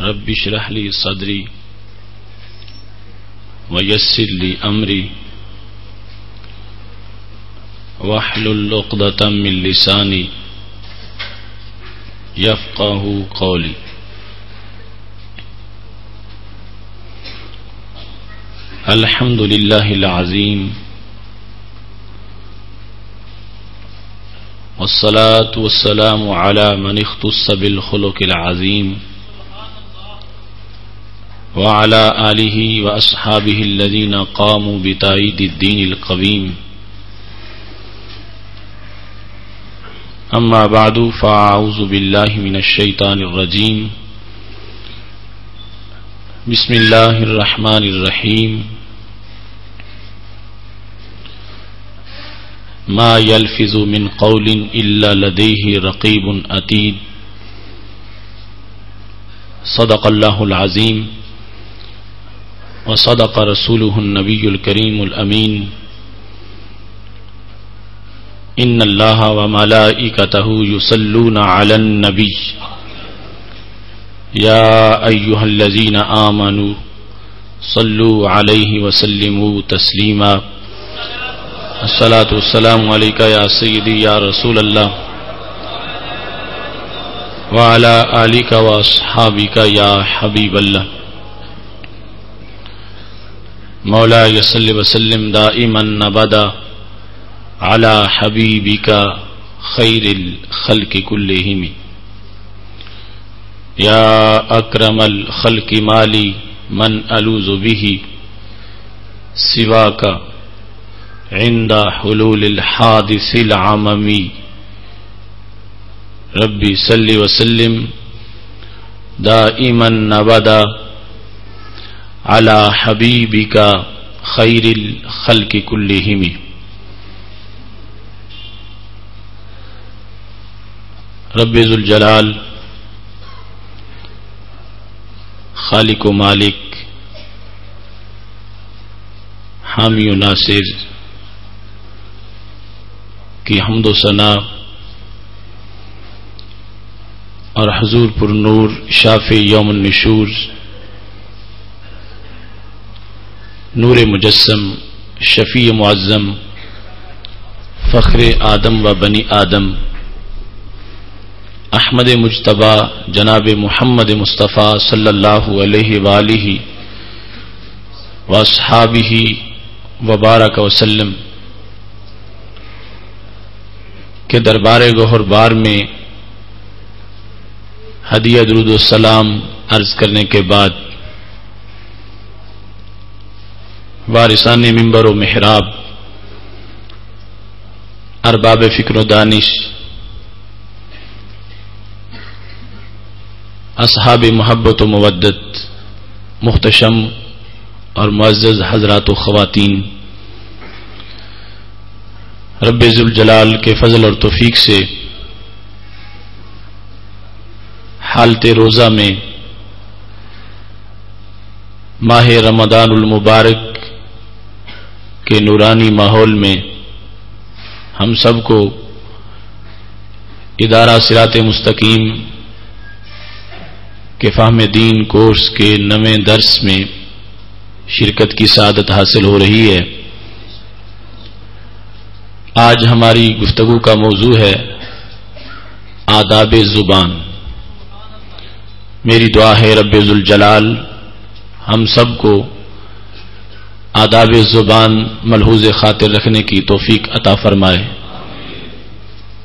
رب اشرح لي صدري ويسر لي أمري واحلل عقدة من لساني يفقهوا قولي. الحمد لله العظيم والصلاة والسلام على من اختص بالخلق العظيم وعلى آله وأصحابه الذين قاموا بتأييد الدين القويم. أما بعد فأعوذ بالله من الشيطان الرجيم. بسم الله الرحمن الرحيم. ما يلفظ من قول إلا لديه رقيب عتيد. صدق الله العظيم وصدق رسوله النبي الكريم الأمين. إن الله وملائكته يصلون على النبي يا أيها الذين آمنوا صلوا عليه وسلموا تسليما. الصلاة والسلام عليك يا سيدي يا رسول الله وعلى آلك وأصحابك يا حبيب الله. مولاي صل وسلم دائما أبدا على حبيبك خير الخلق كلهم. يا أكرم الخلق مالي من ألوذ به سواك عند حلول الحادث العممي. ربي صل وسلم دائما أبدا على حبيبك خير الخلق كلهم. رب ذو الجلال خالق و مالک حامی و ناصر کی حمد و ثنا اور حضور پر نور شافع یوم النشور نور مجسم شفیع معظم فخر آدم و بنی آدم احمد مجتبی جناب محمد مصطفیٰ صلی اللہ علیہ وآلہ واصحابہ وبارک وسلم کے دربار گوہر بار میں ہدیہ درود و سلام عرض کرنے کے بعد وارثان منبر و محراب ارباب فکر و دانش اصحاب محبت و مودت محتشم اور معزز حضرات و خواتین، رب ذوالجلال کے فضل اور توفیق سے حالت روزہ میں ماہ رمضان المبارک کے نورانی ماحول میں ہم سب کو ادارہ صراط مستقیم کہ فہم دین کورس کے نویں درس میں شرکت کی سعادت حاصل ہو رہی ہے. آج ہماری گفتگو کا موضوع ہے آداب زبان. میری دعا ہے رب ذوالجلال ہم سب کو آداب زبان ملحوظ خاطر رکھنے کی توفیق عطا فرمائے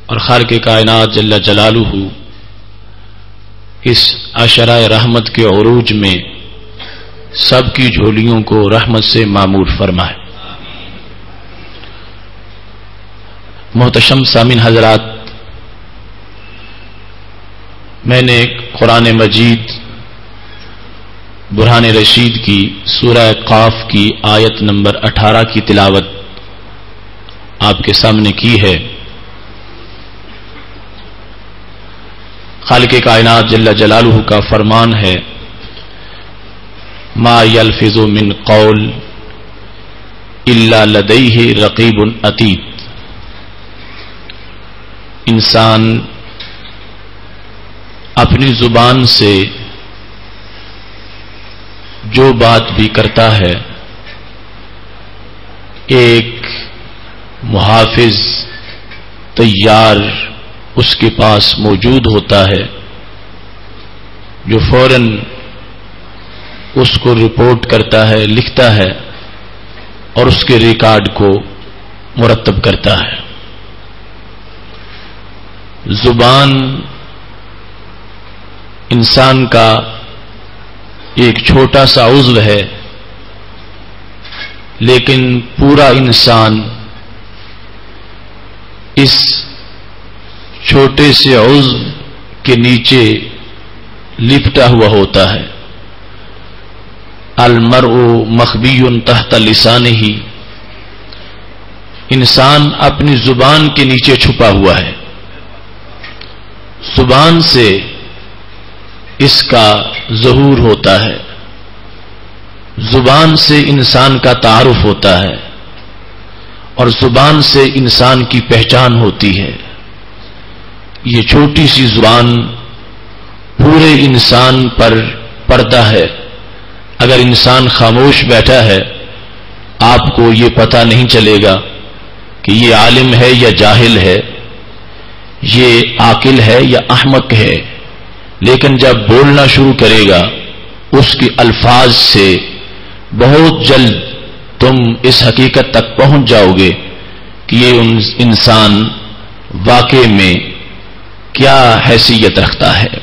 اور خالق کائنات جل جلالہ اس عشرہ رحمت کے عروج میں سب کی جھولیوں کو رحمت سے معمور فرمائے. محتشم سامعین حضرات، میں نے قرآن مجید برہان رشید کی سورہ قاف کی آیت نمبر 18 کی تلاوت آپ کے سامنے کی ہے. خالق کائنات جل جلالہ کا فرمان ہے ما یلفظ من قول الا لدیہ رقیب عتید. انسان اپنی زبان سے جو بات بھی کرتا ہے ایک محافظ تیار اس کے پاس موجود ہوتا ہے جو فوراً اس کو رپورٹ کرتا ہے، لکھتا ہے اور اس کے ریکارڈ کو مرتب کرتا ہے۔ زبان انسان کا ایک چھوٹا سا عضو ہے، لیکن پورا انسان اس چھوٹے سے عضو کے نیچے لپٹا ہوا ہوتا ہے۔ المرء مخبی تحت لسانہ، انسان اپنی زبان کے نیچے چھپا ہوا ہے۔ زبان سے اس کا ظہور ہوتا ہے، زبان سے انسان کا تعارف ہوتا ہے اور زبان سے انسان کی پہچان ہوتی ہے۔ یہ چھوٹی سی زبان پورے انسان پر پردہ ہے۔ اگر انسان خاموش بیٹھا ہے آپ کو یہ پتہ نہیں چلے گا کہ یہ عالم ہے یا جاہل ہے، یہ عاقل ہے یا احمق ہے، لیکن جب بولنا شروع کرے گا اس کے الفاظ سے بہت جلد تم اس حقیقت تک پہنچ جاؤ گے کہ یہ انسان واقع میں کیا حیثیت رکھتا ہے۔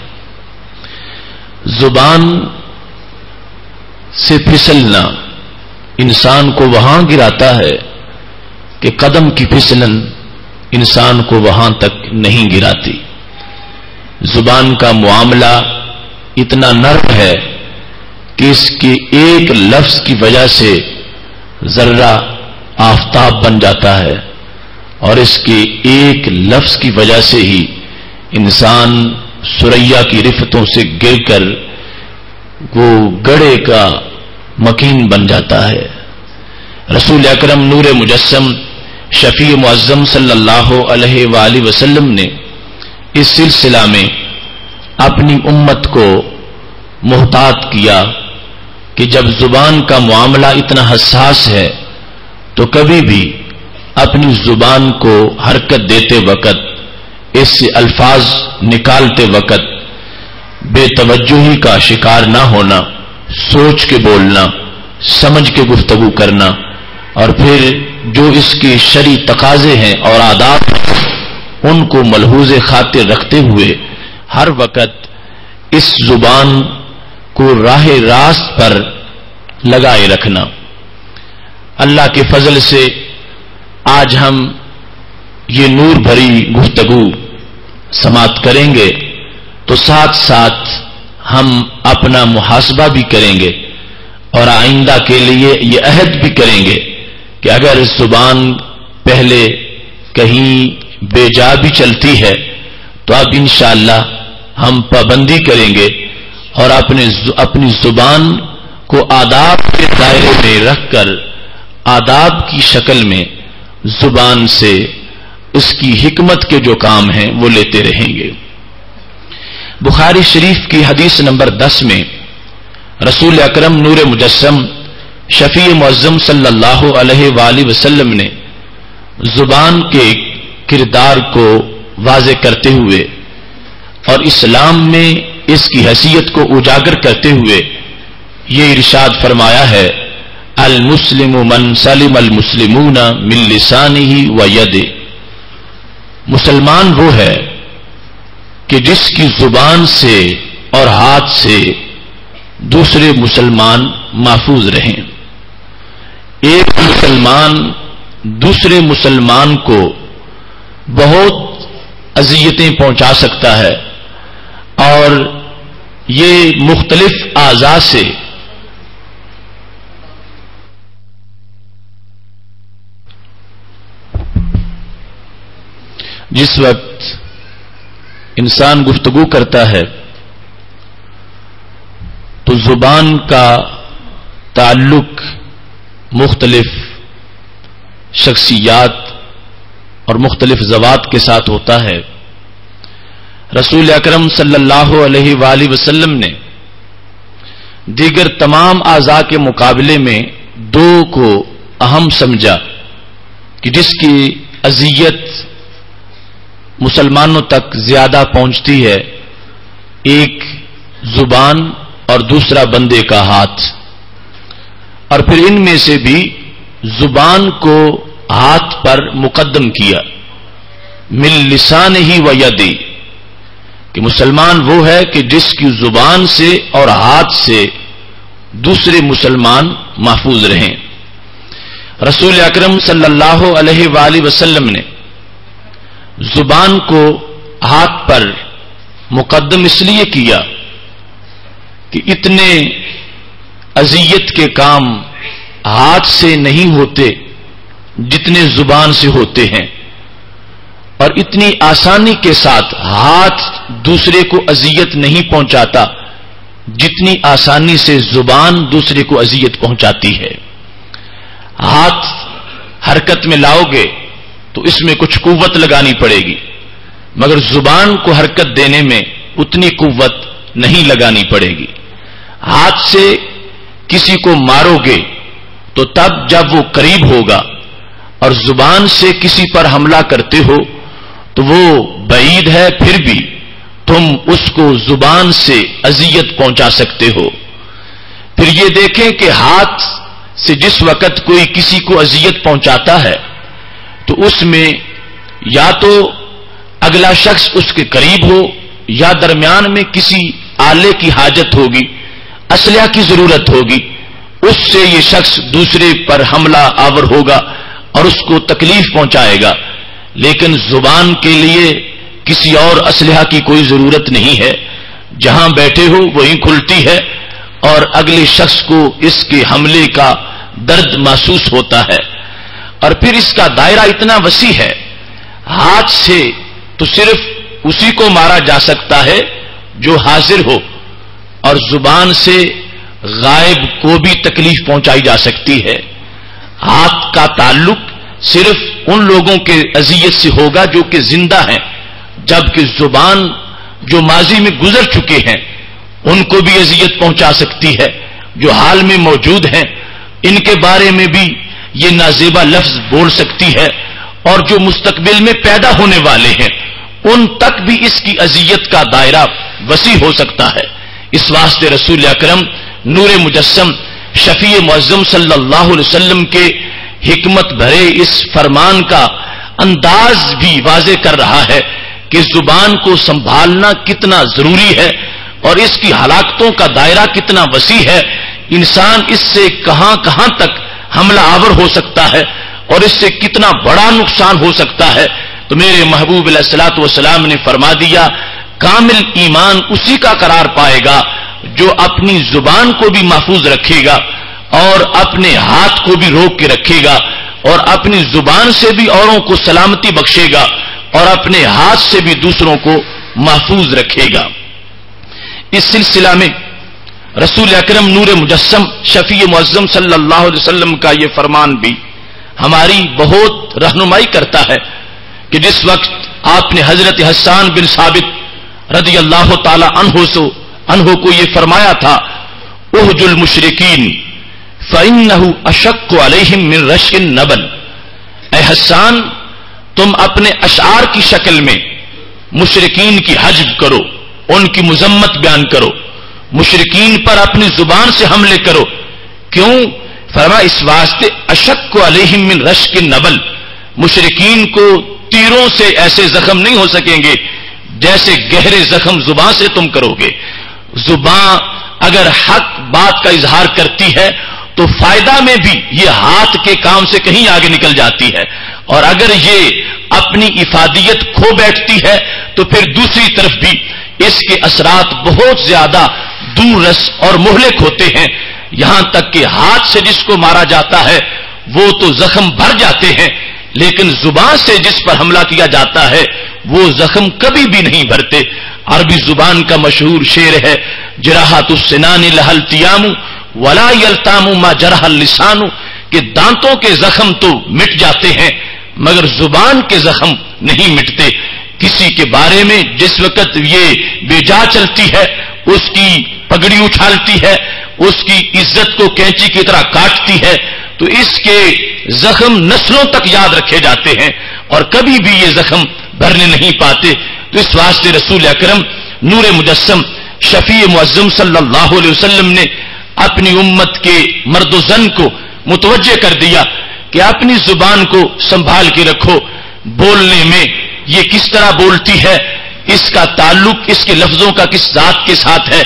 زبان سے پھسلنا انسان کو وہاں گراتا ہے کہ قدم کی پھسلن انسان کو وہاں تک نہیں گراتی۔ زبان کا معاملہ اتنا نرم ہے کہ اس کے ایک لفظ کی وجہ سے ذرہ آفتاب بن جاتا ہے اور اس کے ایک لفظ کی وجہ سے ہی انسان ثریا کی رفتوں سے گر کر وہ گڑھے کا مکین بن جاتا ہے۔ رسول اکرم نور مجسم شفیع معظم صلی اللہ علیہ وآلہ وسلم نے اس سلسلہ میں اپنی امت کو محتاط کیا کہ جب زبان کا معاملہ اتنا حساس ہے تو کبھی بھی اپنی زبان کو حرکت دیتے وقت، اس سے الفاظ نکالتے وقت بے توجہی کا شکار نہ ہونا، سوچ کے بولنا، سمجھ کے گفتگو کرنا، اور پھر جو اس کے شرعی تقاضے ہیں اور آداب ان کو ملحوظ خاطر رکھتے ہوئے ہر وقت اس زبان کو راہ راست پر لگائے رکھنا۔ اللہ کے فضل سے آج ہم یہ نور بھری گفتگو سماعت کریں گے تو ساتھ ساتھ ہم اپنا محاسبہ بھی کریں گے اور آئندہ کے لیے یہ عہد بھی کریں گے کہ اگر زبان پہلے کہیں بے جا بھی چلتی ہے تو اب انشاءاللہ ہم پابندی کریں گے اور اپنی زبان کو آداب کے دائرے میں رکھ کر آداب کی شکل میں زبان سے اس کی حکمت کے جو کام ہیں وہ لیتے رہیں گے۔ بخاری شریف کی حدیث نمبر 10 میں رسول اکرم نور مجسم شفیع معظم صلی اللہ علیہ وآلہ وسلم نے زبان کے کردار کو واضح کرتے ہوئے اور اسلام میں اس کی حیثیت کو اجاگر کرتے ہوئے یہ ارشاد فرمایا ہے، المسلم من سلم المسلمون من لسانہ و یدہ، مسلمان وہ ہے کہ جس کی زبان سے اور ہاتھ سے دوسرے مسلمان محفوظ رہیں۔ ایک مسلمان دوسرے مسلمان کو بہت اذیتیں پہنچا سکتا ہے اور یہ مختلف اعضاء سے جس وقت انسان گفتگو کرتا ہے تو زبان کا تعلق مختلف شخصیات اور مختلف ذوات کے ساتھ ہوتا ہے۔ رسول اکرم صلی اللہ علیہ وآلہ وسلم نے دیگر تمام اعضاء کے مقابلے میں دو کو اہم سمجھا کہ جس کی اذیت مسلمانوں تک زیادہ پہنچتی ہے، ایک زبان اور دوسرا بندے کا ہاتھ، اور پھر ان میں سے بھی زبان کو ہاتھ پر مقدم کیا، من لسانہ و یدہ، کہ مسلمان وہ ہے کہ جس کی زبان سے اور ہاتھ سے دوسرے مسلمان محفوظ رہیں۔ رسول اکرم صلی اللہ علیہ وآلہ وسلم نے زبان کو ہاتھ پر مقدم اس لیے کیا کہ اتنے اذیت کے کام ہاتھ سے نہیں ہوتے جتنے زبان سے ہوتے ہیں، اور اتنی آسانی کے ساتھ ہاتھ دوسرے کو اذیت نہیں پہنچاتا جتنی آسانی سے زبان دوسرے کو اذیت پہنچاتی ہے۔ ہاتھ حرکت میں لاؤ گے تو اس میں کچھ قوت لگانی پڑے گی، مگر زبان کو حرکت دینے میں اتنی قوت نہیں لگانی پڑے گی۔ ہاتھ سے کسی کو مارو گے تو تب جب وہ قریب ہوگا، اور زبان سے کسی پر حملہ کرتے ہو تو وہ بعید ہے، پھر بھی تم اس کو زبان سے اذیت پہنچا سکتے ہو۔ پھر یہ دیکھیں کہ ہاتھ سے جس وقت کوئی کسی کو اذیت پہنچاتا ہے تو اس میں یا تو اگلا شخص اس کے قریب ہو، یا درمیان میں کسی آلے کی حاجت ہوگی، اسلحہ کی ضرورت ہوگی، اس سے یہ شخص دوسرے پر حملہ آور ہوگا اور اس کو تکلیف پہنچائے گا۔ لیکن زبان کے لیے کسی اور اسلحہ کی کوئی ضرورت نہیں ہے، جہاں بیٹھے ہو وہیں کھلتی ہے اور اگلے شخص کو اس کے حملے کا درد محسوس ہوتا ہے۔ اور پھر اس کا دائرہ اتنا وسیع ہے، ہاتھ سے تو صرف اسی کو مارا جا سکتا ہے جو حاضر ہو، اور زبان سے غائب کو بھی تکلیف پہنچائی جا سکتی ہے۔ ہاتھ کا تعلق صرف ان لوگوں کے اذیت سے ہوگا جو کہ زندہ ہیں، جبکہ زبان جو ماضی میں گزر چکے ہیں ان کو بھی اذیت پہنچا سکتی ہے، جو حال میں موجود ہیں ان کے بارے میں بھی یہ نازیبا لفظ بول سکتی ہے، اور جو مستقبل میں پیدا ہونے والے ہیں ان تک بھی اس کی اذیت کا دائرہ وسیع ہو سکتا ہے۔ اس واسطے رسول اکرم نور مجسم شفیع معظم صلی اللہ علیہ وسلم کے حکمت بھرے اس فرمان کا انداز بھی واضح کر رہا ہے کہ زبان کو سنبھالنا کتنا ضروری ہے اور اس کی ہلاکتوں کا دائرہ کتنا وسیع ہے۔ انسان اس سے کہاں کہاں تک حملہ آور ہو سکتا ہے اور اس سے کتنا بڑا نقصان ہو سکتا ہے۔ تو میرے محبوب علیہ الصلوۃ والسلام نے فرما دیا، کامل ایمان اسی کا قرار پائے گا جو اپنی زبان کو بھی محفوظ رکھے گا اور اپنے ہاتھ کو بھی روک کے رکھے گا، اور اپنی زبان سے بھی اوروں کو سلامتی بخشے گا اور اپنے ہاتھ سے بھی دوسروں کو محفوظ رکھے گا۔ اس سلسلہ میں رسول اکرم نور مجسم شفیع معظم صلی اللہ علیہ وسلم کا یہ فرمان بھی ہماری بہت رہنمائی کرتا ہے کہ جس وقت آپ نے حضرت حسان بن ثابت رضی اللہ تعالی عنہ کو یہ فرمایا تھا، احج المشرکین فإنه اشق علیہم من رش النبل، اے حسان تم اپنے اشعار کی شکل میں مشرکین کی حجب کرو، ان کی مذمت بیان کرو، مشرکین پر اپنی زبان سے حملے کرو۔ کیوں؟ فرما اس واسطے اشق علیہم من رشک النبل، مشرکین کو تیروں سے ایسے زخم نہیں ہو سکیں گے جیسے گہرے زخم زبان سے تم کرو گے۔ زبان اگر حق بات کا اظہار کرتی ہے تو فائدہ میں بھی یہ ہاتھ کے کام سے کہیں آگے نکل جاتی ہے، اور اگر یہ اپنی افادیت کھو بیٹھتی ہے تو پھر دوسری طرف بھی اس کے اثرات بہت زیادہ دور رس اور مہلک ہوتے ہیں، یہاں تک کہ ہاتھ سے جس کو مارا جاتا ہے وہ تو زخم بھر جاتے ہیں، لیکن زبان سے جس پر حملہ کیا جاتا ہے وہ زخم کبھی بھی نہیں بھرتے۔ عربی زبان کا مشہور شعر ہے، جراحت السنان لها التیام ولا یلتام ما جرح اللسان، کہ دانتوں کے زخم تو مٹ جاتے ہیں مگر زبان کے زخم نہیں مٹتے۔ کسی کے بارے میں جس وقت یہ بے جا چلتی ہے، اس کی پگڑی اچھالتی ہے، اس کی عزت کو کینچی کی طرح کاٹتی ہے تو اس کے زخم نسلوں تک یاد رکھے جاتے ہیں اور کبھی بھی یہ زخم بھرنے نہیں پاتے. تو اس واسطے رسول اکرم نور مجسم شفیع معظم صلی اللہ علیہ وسلم نے اپنی امت کے مرد و زن کو متوجہ کر دیا کہ اپنی زبان کو سنبھال کے رکھو. بولنے میں یہ کس طرح بولتی ہے، اس کا تعلق اس کے لفظوں کا کس ذات کے ساتھ ہے.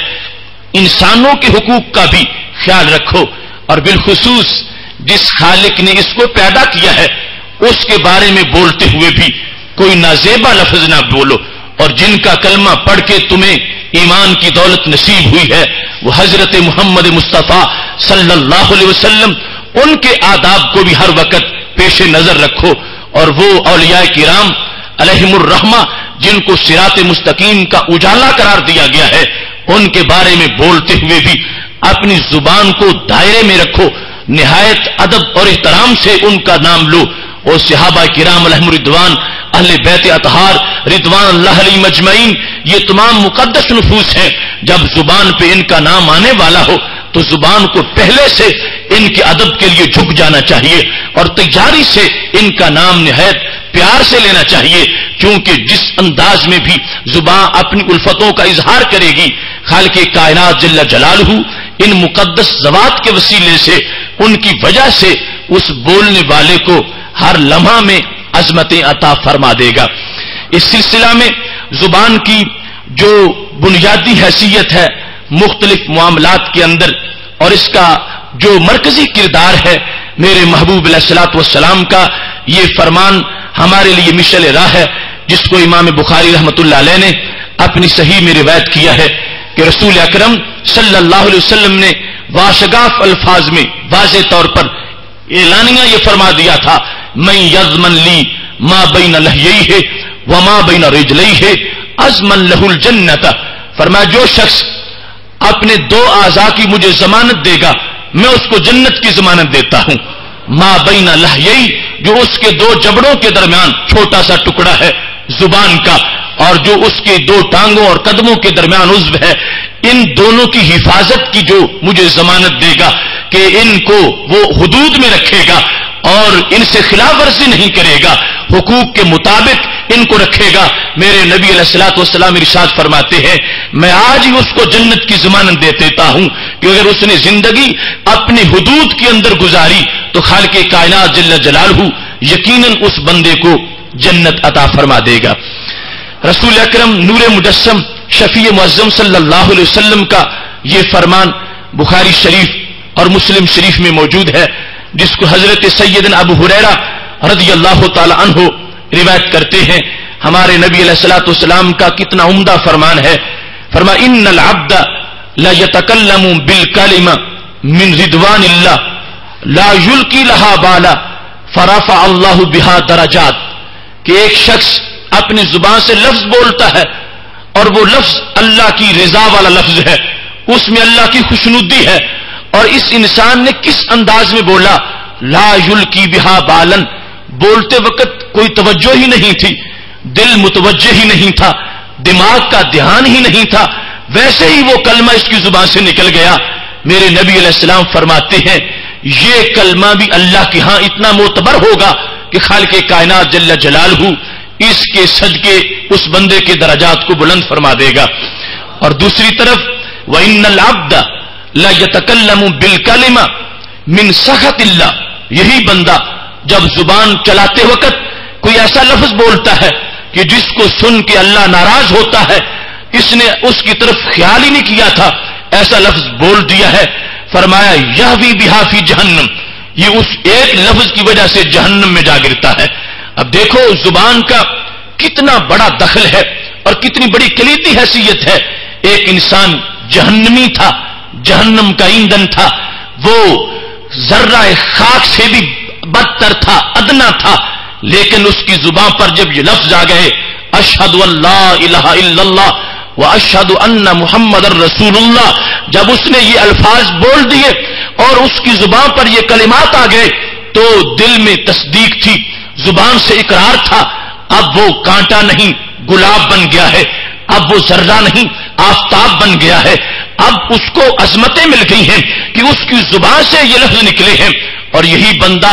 انسانوں کے حقوق کا بھی خیال رکھو اور بالخصوص جس خالق نے اس کو پیدا کیا ہے اس کے بارے میں بولتے ہوئے بھی کوئی نازیبا لفظ نہ بولو. اور جن کا کلمہ پڑھ کے تمہیں ایمان کی دولت نصیب ہوئی ہے وہ حضرت محمد مصطفیٰ صلی اللہ علیہ وسلم، ان کے آداب کو بھی ہر وقت پیش نظر رکھو. اور وہ اولیاء کرام علیہم الرحمہ جن کو صراط مستقیم کا اجالا قرار دیا گیا ہے ان کے بارے میں بولتے ہوئے بھی اپنی زبان کو دائرے میں رکھو. نہایت ادب اور احترام سے ان کا نام لو. اور صحابہ کرام علیہم رضوان، اہل بیت اطہار رضوان اللہ علیہم اجمعین، یہ تمام مقدس نفوس ہیں. جب زبان پہ ان کا نام آنے والا ہو تو زبان کو پہلے سے ان کے ادب کے لیے جھک جانا چاہیے اور تجاری سے ان کا نام نہایت پیار سے لینا چاہیے. کیونکہ جس انداز میں بھی زبان اپنی الفتوں کا اظہار کرے گی خالق کائنات جل جلالہ ان مقدس ذوات کے وسیلے سے ان کی وجہ سے اس بولنے والے کو ہر لمحہ میں عظمتیں عطا فرما دے گا. اس سلسلہ میں زبان کی جو بنیادی حیثیت ہے مختلف معاملات کے اندر اور اس کا جو مرکزی کردار ہے، میرے محبوب علیہ الصلوۃ والسلام کا یہ فرمان ہمارے لیے مشعل راہ ہے جس کو امام بخاری رحمۃ اللہ علیہ نے اپنی صحیح میں روایت کیا ہے کہ رسول اکرم صلی اللہ علیہ وسلم نے واشگاف الفاظ میں واضح طور پر اعلانیہ یہ فرما دیا تھا، من یضمن لی ما بین لحییہ وما بین رجلیہ ازمن لہ الجنۃ. فرمایا جو شخص اپنے دو اعضاء کی مجھے ضمانت دے گا میں اس کو جنت کی ضمانت دیتا ہوں. ما بین لحییہ جو اس کے دو جبڑوں کے درمیان چھوٹا سا ٹکڑا ہے زبان کا اور جو اس کے دو ٹانگوں اور قدموں کے درمیان عضو ہے، ان دونوں کی حفاظت کی جو مجھے ضمانت دے گا کہ ان کو وہ حدود میں رکھے گا اور ان سے خلاف ورزی نہیں کرے گا، حقوق کے مطابق ان کو رکھے گا. میرے نبی علیہ الصلوۃ والسلام ارشاد فرماتے ہیں میں آج ہی اس کو جنت کی ضمانت دے دیتا ہوں کہ اگر اس نے زندگی اپنی حدود کے اندر گزاری تو خالق کائنات جل جلالہ یقیناً اس بندے کو جنت عطا فرما دے گا. رسول اکرم نور مجسم شفیع معظم صلی اللہ علیہ وسلم کا یہ فرمان بخاری شریف اور مسلم شریف میں موجود ہے جس کو حضرت سیدنا ابو ہریرہ رضی اللہ تعالی عنہ روایت کرتے ہیں. ہمارے نبی علیہ الصلوۃ والسلام کا کتنا عمدہ فرمان ہے. فرمایا ان العبد لا يتكلم بالكلمه من رضوان الله لا يلقي لها بالا فرفع الله بها درجات. کہ ایک شخص اپنی زبان سے لفظ بولتا ہے اور وہ لفظ اللہ کی رضا والا لفظ ہے، اس میں اللہ کی خوشنودی ہے اور اس انسان نے کس انداز میں بولا، لا یلقی بہا بالن، بولتے وقت کوئی توجہ ہی نہیں تھی، دل متوجہ ہی نہیں تھا، دماغ کا دھیان ہی نہیں تھا، ویسے ہی وہ کلمہ اس کی زبان سے نکل گیا. میرے نبی علیہ السلام فرماتے ہیں یہ کلمہ بھی اللہ کے ہاں اتنا معتبر ہوگا کہ خالق کائنات جل جلالہ اس کے صدقے اس بندے کے درجات کو بلند فرما دے گا. اور دوسری طرف وَإِنَّ الْعَبْدَ لَا يَتَكَلَّمُ بِالْكَلِمَةِ مِنْ سَخَطِ اللَّهِ. یہی بندہ جب زبان چلاتے وقت کوئی ایسا لفظ بولتا ہے کہ جس کو سن کے اللہ ناراض ہوتا ہے، اس نے اس کی طرف خیال ہی نہیں کیا تھا، ایسا لفظ بول دیا ہے، فرمایا یہوی بہا فی جہنم، یہ اس ایک لفظ کی وجہ سے جہنم میں جا گرتا ہے. اب دیکھو زبان کا کتنا بڑا دخل ہے اور کتنی بڑی کلیدی حیثیت ہے. ایک انسان جہنمی تھا، جہنم کا ایندھن تھا، وہ ذرہ خاک سے بھی بدتر تھا، ادنا تھا، لیکن اس کی زبان پر جب یہ لفظ آ گئے اشہد ان لا الہ الا اللہ واشہد ان محمد رسول اللہ، جب اس نے یہ الفاظ بول دیے اور اس کی زبان پر یہ کلمات آ گئے تو دل میں تصدیق تھی، زبان سے اقرار تھا. اب وہ کانٹا نہیں گلاب بن گیا ہے، اب وہ ذرہ نہیں آفتاب بن گیا ہے، اب اس کو عظمتیں مل گئی ہیں کہ اس کی زبان سے یہ لفظ نکلے ہیں. اور یہی بندہ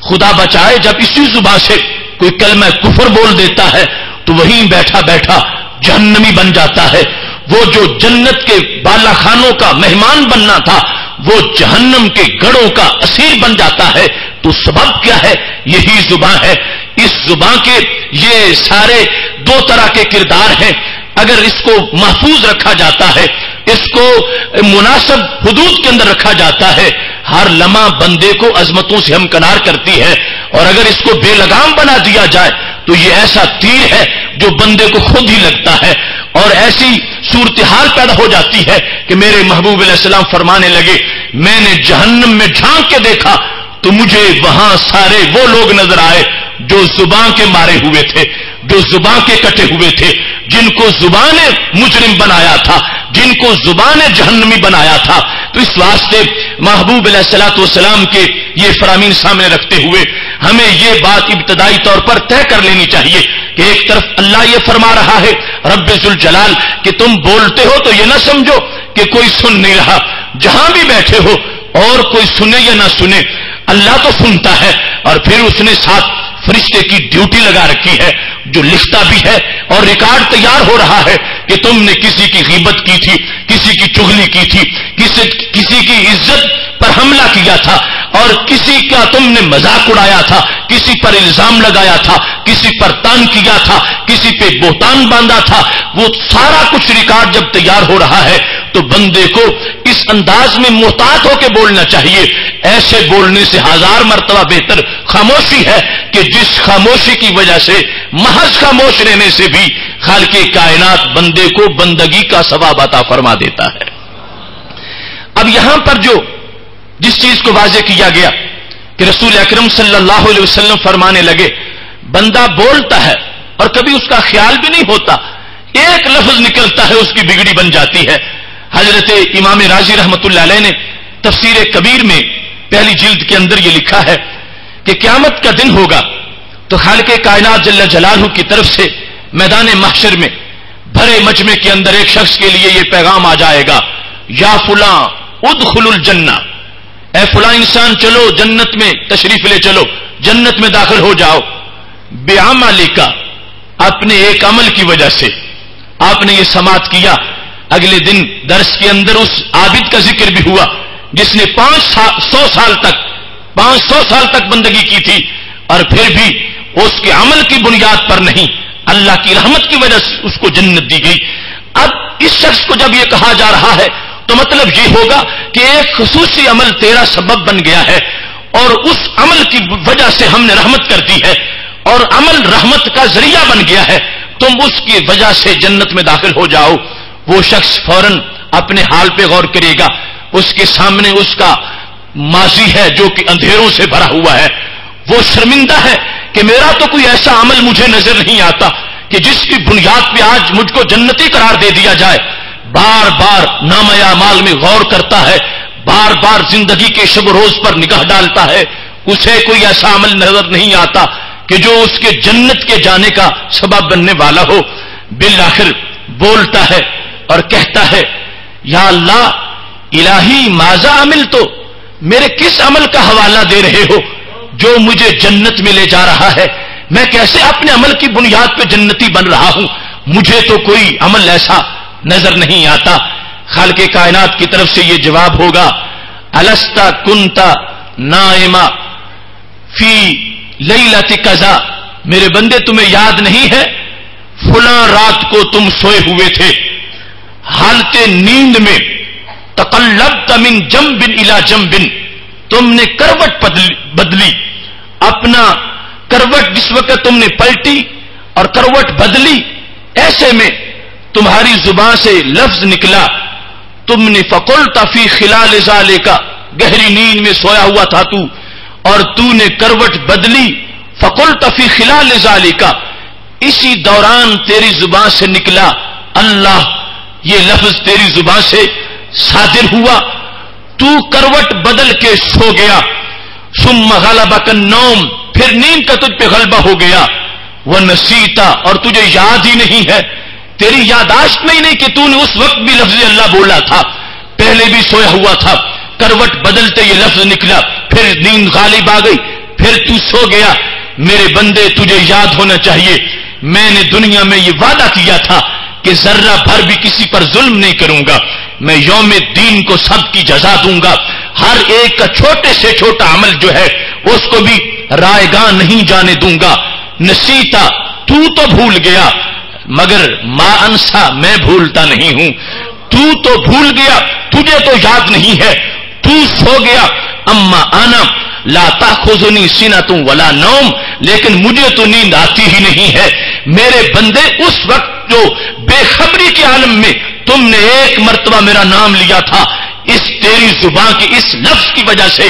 خدا بچائے جب اسی زبان سے کوئی کلمہ کفر بول دیتا ہے تو وہیں بیٹھا بیٹھا جہنمی بن جاتا ہے. وہ جو جنت کے بالا خانوں کا مہمان بننا تھا وہ جہنم کے گڑھوں کا اسیر بن جاتا ہے. تو سبب کیا ہے؟ یہی زبان ہے. اس زبان کے یہ سارے دو طرح کے کردار ہیں. اگر اس کو محفوظ رکھا جاتا ہے، اس کو مناسب حدود کے اندر رکھا جاتا ہے، ہر لمحہ بندے کو عظمتوں سے ہمکنار کرتی ہے. اور اگر اس کو بے لگام بنا دیا جائے تو یہ ایسا تیر ہے جو بندے کو خود ہی لگتا ہے. اور ایسی صورتحال پیدا ہو جاتی ہے کہ میرے محبوب علیہ السلام فرمانے لگے، میں نے جہنم میں جھانک کے دیکھا تو مجھے وہاں سارے وہ لوگ نظر آئے جو زبان کے مارے ہوئے تھے، جو زبان کے کٹے ہوئے تھے، جن کو زبان نے مجرم بنایا تھا، جن کو زبان نے جہنمی بنایا تھا. تو اس واسطے محبوب علیہ الصلوۃ والسلام کے یہ فرامین سامنے رکھتے ہوئے ہمیں یہ بات ابتدائی طور پر طے کر لینی چاہیے کہ ایک طرف اللہ یہ فرما رہا ہے رب ذوالجلال کہ تم بولتے ہو تو یہ نہ سمجھو کہ کوئی سن نہیں رہا. جہاں بھی بیٹھے ہو اور کوئی سنے یا نہ سنے اللہ تو سنتا ہے. اور پھر اس نے ساتھ فرشتے کی ڈیوٹی لگا رکھی ہے جو لکھتا بھی ہے اور ریکارڈ تیار ہو رہا ہے کہ تم نے کسی کی غیبت کی تھی، کسی کی چغلی کی تھی، کسی کی عزت پر حملہ کیا تھا اور کسی کا تم نے مذاق اڑایا تھا، کسی پر الزام لگایا تھا، کسی پر تان کیا تھا، کسی پہ بہتان باندھا تھا. وہ سارا کچھ ریکارڈ جب تیار ہو رہا ہے تو بندے کو اس انداز میں محتاط ہو کے بولنا چاہیے. ایسے بولنے سے ہزار مرتبہ بہتر خاموشی ہے کہ جس خاموشی کی وجہ سے محض خاموش رہنے سے بھی خالق کائنات بندے کو بندگی کا ثواب عطا فرما دیتا ہے. اب یہاں پر جس چیز کو واضح کیا گیا کہ رسول اکرم صلی اللہ علیہ وسلم فرمانے لگے بندہ بولتا ہے اور کبھی اس کا خیال بھی نہیں ہوتا، ایک لفظ نکلتا ہے اس کی بگڑی بن جاتی ہے. حضرت امام راضی رحمت اللہ علیہ نے تفسیر کبیر میں پہلی جلد کے اندر یہ لکھا ہے کہ قیامت کا دن ہوگا تو خالق کائنات جل جلالہ کی طرف سے میدان محشر میں بھرے مجمع کے اندر ایک شخص کے لیے یہ پیغام آ جائے گا، یا فلاں ادخل الجنہ، اے فلاں انسان چلو جنت میں تشریف لے چلو، جنت میں داخل ہو جاؤ. بعملک، اپنے ایک عمل کی وجہ سے آپ نے یہ سماعت کیا. اگلے دن درس کے اندر اس عابد کا ذکر بھی ہوا جس نے 500 سال تک بندگی کی تھی اور پھر بھی اس کے عمل کی بنیاد پر نہیں، اللہ کی رحمت کی وجہ سے اس کو جنت دی گئی. اب اس شخص کو جب یہ کہا جا رہا ہے تو مطلب یہ ہوگا کہ ایک خصوصی عمل تیرا سبب بن گیا ہے اور اس عمل کی وجہ سے ہم نے رحمت کر دی ہے اور عمل رحمت کا ذریعہ بن گیا ہے، تم اس کی وجہ سے جنت میں داخل ہو جاؤ. وہ شخص فوراً اپنے حال پہ غور کرے گا. اس کے سامنے اس کا ماضی ہے جو کہ اندھیروں سے بھرا ہوا ہے. وہ شرمندہ ہے کہ میرا تو کوئی ایسا عمل مجھے نظر نہیں آتا کہ جس کی بنیاد پہ آج مجھ کو جنتی قرار دے دیا جائے. بار بار نامہ اعمال میں غور کرتا ہے، بار بار زندگی کے شب و روز پر نگاہ ڈالتا ہے، اسے کوئی ایسا عمل نظر نہیں آتا کہ جو اس کے جنت کے جانے کا سبب بننے والا ہو. بالآخر بولتا ہے اور کہتا ہے یا اللہ الہی ماذا عمل، تو میرے کس عمل کا حوالہ دے رہے ہو جو مجھے جنت میں لے جا رہا ہے؟ میں کیسے اپنے عمل کی بنیاد پہ جنتی بن رہا ہوں؟ مجھے تو کوئی عمل ایسا نظر نہیں آتا. خالق کائنات کی طرف سے یہ جواب ہوگا الستا کنتا نائما فی لیلۃ کذا، میرے بندے تمہیں یاد نہیں ہے فلاں رات کو تم سوئے ہوئے تھے، حالت نیند میں تقلبت من جنب الی جنب، تم نے کروٹ بدلی، اپنا کروٹ جس وقت تم نے پلٹی اور کروٹ بدلی، ایسے میں تمہاری زبان سے لفظ نکلا، تم نے فقلت فی خلال ذالک، گہری نیند میں سویا ہوا تھا تو اور تو نے کروٹ بدلی، فقلت فی خلال ذالک، اسی دوران تیری زبان سے نکلا اللہ، یہ لفظ تیری زبان سے صادر ہوا، تو کروٹ بدل کے سو گیا، ثم غلبک النوم، پھر نیند کا تجھ پہ غلبہ ہو گیا، ونسیتا، اور تجھے یاد ہی نہیں ہے تیری یاداشت میں ہی نہیں کہ تو نے اس وقت بھی لفظ اللہ بولا تھا، پہلے بھی سویا ہوا تھا، کروٹ بدلتے یہ لفظ نکلا، پھر نیند غالب آ گئی، پھر تو سو گیا۔ میرے بندے تجھے یاد ہونا چاہیے میں نے دنیا میں یہ وعدہ کیا تھا کہ ذرہ بھر بھی کسی پر ظلم نہیں کروں گا، میں یوم دین کو سب کی جزا دوں گا، ہر ایک کا چھوٹے سے چھوٹا عمل جو ہے اس کو بھی رائیگاں نہیں جانے دوں گا۔ نسیتا تو بھول گیا مگر ما انسا میں بھولتا نہیں ہوں، تو بھول گیا تجھے تو یاد نہیں ہے، تو سو گیا، اما انا لا تاخذنی سنۃ ولا نوم، لیکن مجھے تو نیند آتی ہی نہیں ہے۔ میرے بندے اس وقت جو بے خبری کے عالم میں تم نے ایک مرتبہ میرا نام لیا تھا، اس تیری زبان کے اس لفظ کی وجہ سے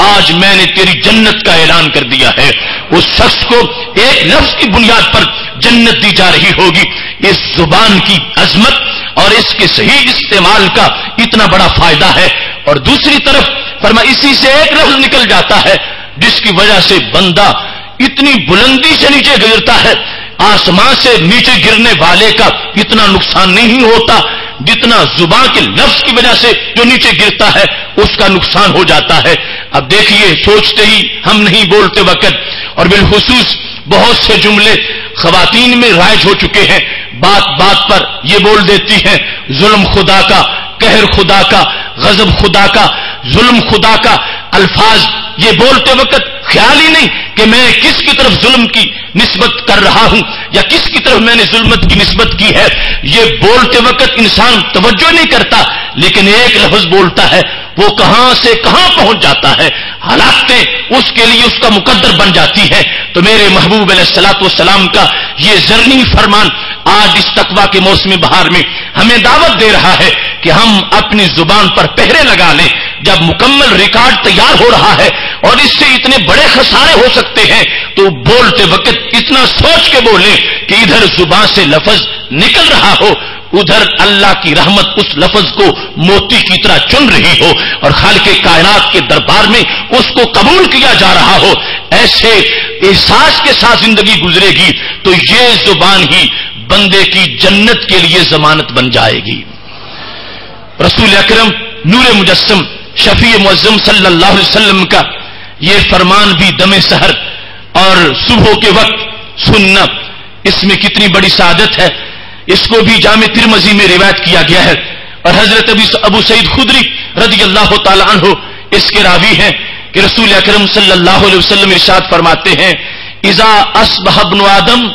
آج میں نے تیری جنت کا اعلان کر دیا ہے۔ اس شخص کو ایک لفظ کی بنیاد پر جنت دی جا رہی ہوگی۔ اس زبان کی عظمت اور اس کے صحیح استعمال کا اتنا بڑا فائدہ ہے، اور دوسری طرف فرمایا اسی سے ایک لفظ نکل جاتا ہے جس کی وجہ سے بندہ اتنی بلندی سے نیچے گرتا ہے، آسمان سے نیچے گرنے والے کا اتنا نقصان نہیں ہوتا جتنا زبان کے لفظ کی وجہ سے جو نیچے گرتا ہے اس کا نقصان ہو جاتا ہے۔ اب دیکھیے سوچتے ہی ہم نہیں بولتے وقت، اور بالخصوص بہت سے جملے خواتین میں رائج ہو چکے ہیں، بات بات پر یہ بول دیتی ہیں ظلم خدا کا، قہر خدا کا، غضب خدا کا، ظلم خدا کا، الفاظ یہ بولتے وقت خیال ہی نہیں کہ میں کس کی طرف ظلم کی نسبت کر رہا ہوں یا کس کی طرف میں نے ظلمت کی نسبت کی ہے، یہ بولتے وقت انسان توجہ نہیں کرتا، لیکن ایک لفظ بولتا ہے وہ کہاں سے کہاں پہنچ جاتا ہے، ہلاکتیں اس کے لیے اس کا مقدر بن جاتی ہے۔ تو میرے محبوب علیہ الصلوۃ والسلام کا یہ زرنی فرمان آج اس تقویٰ کے موسم بہار میں ہمیں دعوت دے رہا ہے کہ ہم اپنی زبان پر پہرے لگا لیں۔ جب مکمل ریکارڈ تیار ہو رہا ہے اور اس سے اتنے بڑے خسارے ہو سکتے ہیں تو بولتے وقت اتنا سوچ کے بولیں کہ ادھر زبان سے لفظ نکل رہا ہو، ادھر اللہ کی رحمت اس لفظ کو موتی کی طرح چن رہی ہو اور خالق کائنات کے دربار میں اس کو قبول کیا جا رہا ہو۔ ایسے احساس کے ساتھ زندگی گزرے گی تو یہ زبان ہی بندے کی جنت کے لیے ضمانت بن جائے گی۔ رسول اکرم نور مجسم شفیع معظم صلی اللہ علیہ وسلم کا یہ فرمان بھی دم سحر اور صبح کے وقت سننا، اس میں کتنی بڑی سعادت ہے۔ اس کو بھی جامع ترمذی میں روایت کیا گیا ہے، اور حضرت ابو سعید خدری رضی اللہ تعالی عنہ اس کے راوی ہیں کہ رسول اکرم صلی اللہ علیہ وسلم ارشاد فرماتے ہیں اذا اصبح ابن آدم،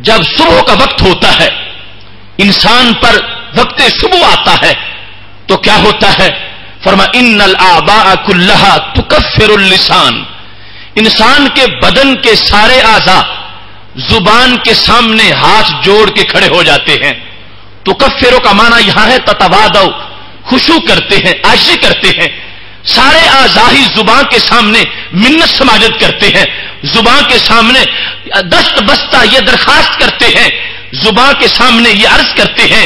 جب صبح کا وقت ہوتا ہے انسان پر وقت صبح آتا ہے تو کیا ہوتا ہے؟ فرمایا ان الاعضاء كلها تكفر اللسان، انسان کے بدن کے سارے اعضاء زبان کے سامنے ہاتھ جوڑ کے کھڑے ہو جاتے ہیں۔ تکفرو کا معنی یہاں ہے تتوادو، خشوع کرتے ہیں، عاجزی کرتے ہیں، سارے اعضاء ہی زبان کے سامنے منت سماجت کرتے ہیں، زبان کے سامنے دست بستہ یہ درخواست کرتے ہیں، زبان کے سامنے یہ عرض کرتے ہیں